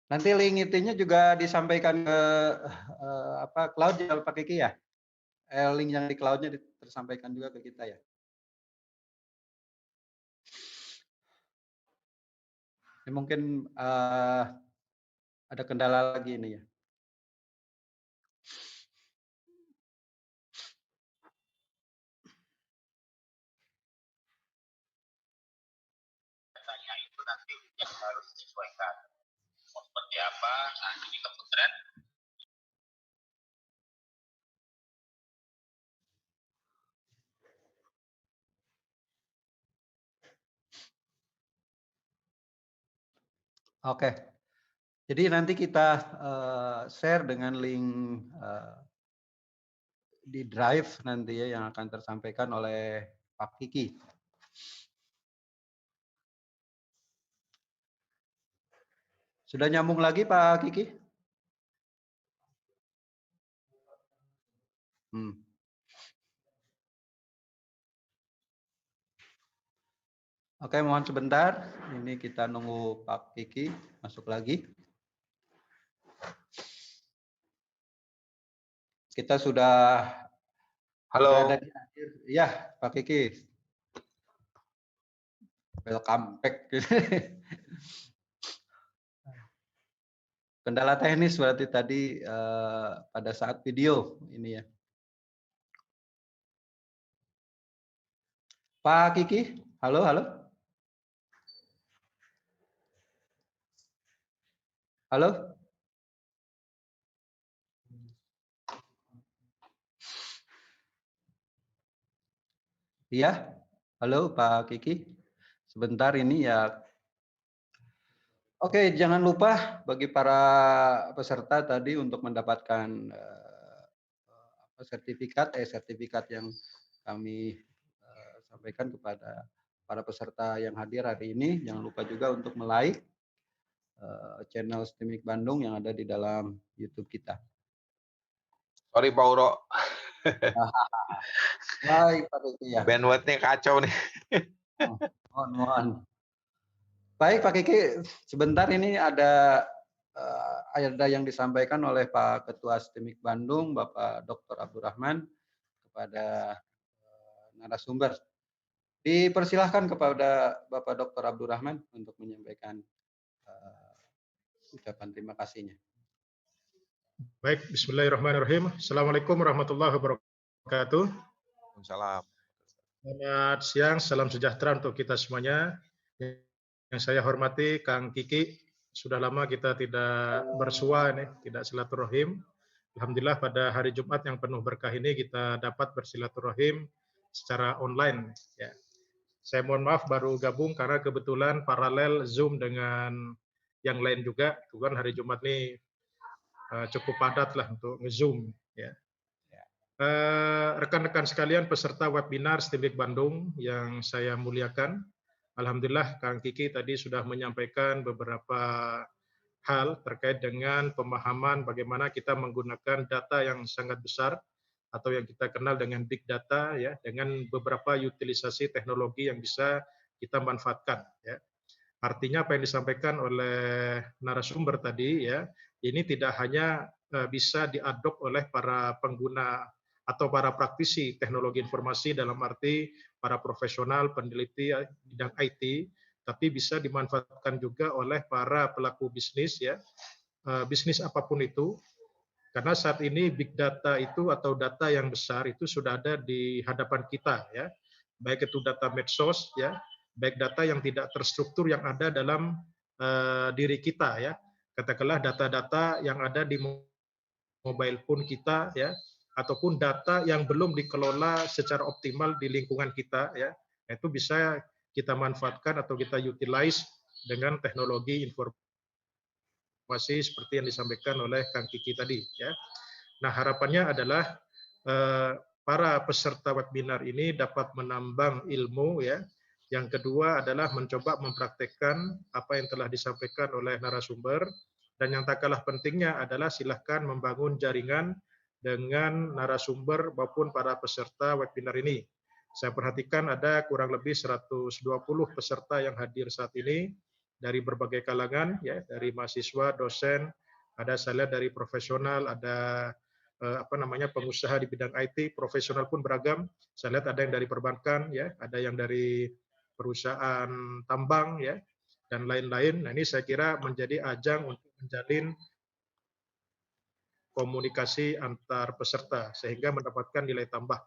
Nanti link itunya juga disampaikan ke cloud ya Pak Kiki ya. Link yang di cloudnya tersampaikan juga ke kita ya. Ini mungkin ada kendala lagi ini ya. Datanya itu nanti yang harus disesuaikan. Mau seperti apa? Nah, ini kemudian Oke. Jadi nanti kita share dengan link di drive nanti ya yang akan tersampaikan oleh Pak Kiki. Sudah nyambung lagi Pak Kiki? Oke, mohon sebentar. Ini kita nunggu Pak Kiki masuk lagi. Kita sudah Halo. berada di akhir. Ya, Pak Kiki. Welcome back. Kendala teknis berarti tadi pada saat video ini ya. Pak Kiki, halo, halo. Halo. Iya, halo Pak Kiki. Sebentar ini ya. Oke, jangan lupa bagi para peserta tadi untuk mendapatkan sertifikat yang kami sampaikan kepada para peserta yang hadir hari ini. Jangan lupa juga untuk like channel STIMIK Bandung yang ada di dalam YouTube kita. Sorry Pak Uro. Baik Pak Kiki ya. Bandwidth-nya kacau nih. Mohon. Baik Pak Kiki, sebentar ini ada yang disampaikan oleh Pak Ketua STIMIK Bandung, Bapak Dr. Abdurrahman kepada narasumber. Dipersilahkan kepada Bapak Dr. Abdurrahman untuk menyampaikan ucapan terima kasihnya. Baik, bismillahirrahmanirrahim. Assalamualaikum warahmatullahi wabarakatuh. Waalaikumsalam. Selamat siang, salam sejahtera untuk kita semuanya. Yang saya hormati Kang Kiki, sudah lama kita tidak bersua nih, tidak silaturahim. Alhamdulillah pada hari Jumat yang penuh berkah ini kita dapat bersilaturahim secara online. Ya. Saya mohon maaf baru gabung karena kebetulan paralel Zoom dengan yang lain juga. Kebetulan hari Jumat ini cukup padat lah untuk nge-Zoom. Ya. Rekan-rekan sekalian peserta webinar STIMIK Bandung yang saya muliakan, alhamdulillah Kang Kiki tadi sudah menyampaikan beberapa hal terkait dengan pemahaman bagaimana kita menggunakan data yang sangat besar atau yang kita kenal dengan big data ya, dengan beberapa utilisasi teknologi yang bisa kita manfaatkan ya. Artinya apa yang disampaikan oleh narasumber tadi ya, ini tidak hanya bisa diadop oleh para pengguna atau para praktisi teknologi informasi dalam arti para profesional peneliti bidang IT, tapi bisa dimanfaatkan juga oleh para pelaku bisnis ya, bisnis apapun itu, karena saat ini big data itu atau data yang besar itu sudah ada di hadapan kita ya, baik itu data medsos ya, baik data yang tidak terstruktur yang ada dalam diri kita ya, katakanlah data-data yang ada di mobile phone kita ya, ataupun data yang belum dikelola secara optimal di lingkungan kita ya, itu bisa kita manfaatkan atau kita utilize dengan teknologi informasi seperti yang disampaikan oleh Kang Kiki tadi ya. Nah, harapannya adalah para peserta webinar ini dapat menambang ilmu ya. Yang kedua adalah mencoba mempraktekkan apa yang telah disampaikan oleh narasumber, dan yang tak kalah pentingnya adalah silahkan membangun jaringan dengan narasumber maupun para peserta webinar ini. Saya perhatikan ada kurang lebih 120 peserta yang hadir saat ini dari berbagai kalangan ya, dari mahasiswa, dosen, ada saya lihat dari profesional, ada pengusaha di bidang IT, profesional pun beragam. Saya lihat ada yang dari perbankan ya, ada yang dari perusahaan tambang ya, dan lain-lain. Nah, ini saya kira menjadi ajang untuk menjalin komunikasi antar peserta sehingga mendapatkan nilai tambah.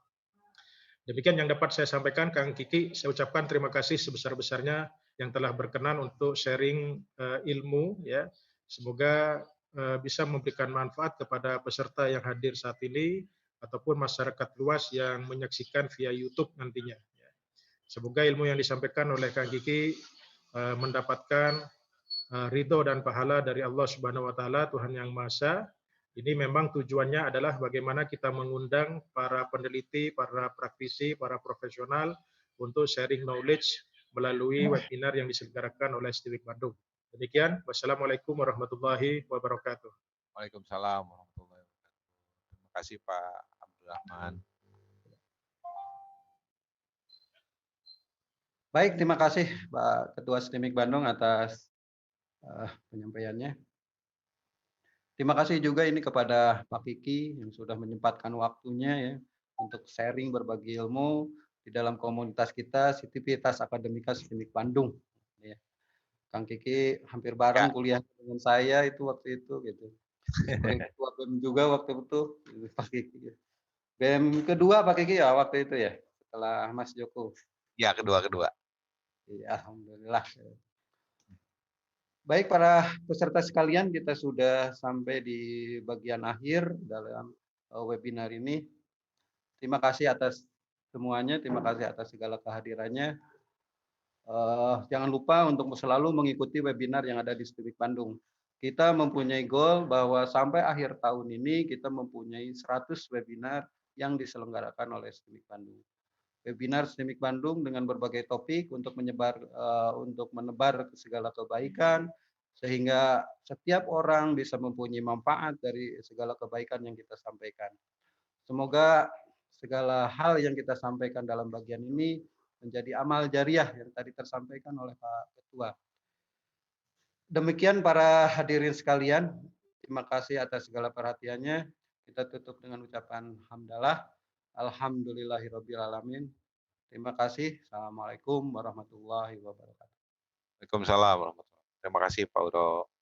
Demikian yang dapat saya sampaikan, Kang Kiki. Saya ucapkan terima kasih sebesar-besarnya yang telah berkenan untuk sharing ilmu ya. Semoga bisa memberikan manfaat kepada peserta yang hadir saat ini ataupun masyarakat luas yang menyaksikan via YouTube nantinya. Semoga ilmu yang disampaikan oleh Kang Kiki mendapatkan ridho dan pahala dari Allah Subhanahu wa taala, Tuhan yang Maha Esa. Ini memang tujuannya adalah bagaimana kita mengundang para peneliti, para praktisi, para profesional untuk sharing knowledge melalui webinar yang diselenggarakan oleh STIMIK Bandung. Demikian, wassalamualaikum warahmatullahi wabarakatuh. Waalaikumsalam warahmatullahi wabarakatuh. Terima kasih Pak Abdurrahman. Baik, terima kasih Pak Ketua STIMIK Bandung atas penyampaiannya. Terima kasih juga ini kepada Pak Kiki yang sudah menyempatkan waktunya ya untuk sharing berbagi ilmu di dalam komunitas kita Sivitas Akademika STIMIK Bandung. Ya. Kang Kiki hampir bareng kuliah dengan saya itu waktu itu gitu. Sebagai ketua BEM juga waktu itu Pak Kiki. BEM kedua Pak Kiki ya waktu itu ya setelah Mas Joko. Ya, kedua. Ya, alhamdulillah. Baik para peserta sekalian, kita sudah sampai di bagian akhir dalam webinar ini. Terima kasih atas semuanya, terima kasih atas segala kehadirannya. Jangan lupa untuk selalu mengikuti webinar yang ada di STIMIK Bandung. Kita mempunyai goal bahwa sampai akhir tahun ini kita mempunyai 100 webinar yang diselenggarakan oleh STIMIK Bandung. Webinar STIMIK Bandung dengan berbagai topik untuk menebar segala kebaikan sehingga setiap orang bisa mempunyai manfaat dari segala kebaikan yang kita sampaikan. Semoga segala hal yang kita sampaikan dalam bagian ini menjadi amal jariah yang tadi tersampaikan oleh Pak Ketua. Demikian para hadirin sekalian, terima kasih atas segala perhatiannya. Kita tutup dengan ucapan hamdalah. Alhamdulillahirabbil alamin. Terima kasih. Assalamualaikum warahmatullahi wabarakatuh. Waalaikumsalam warahmatullahi wabarakatuh. Terima kasih Pak Uro.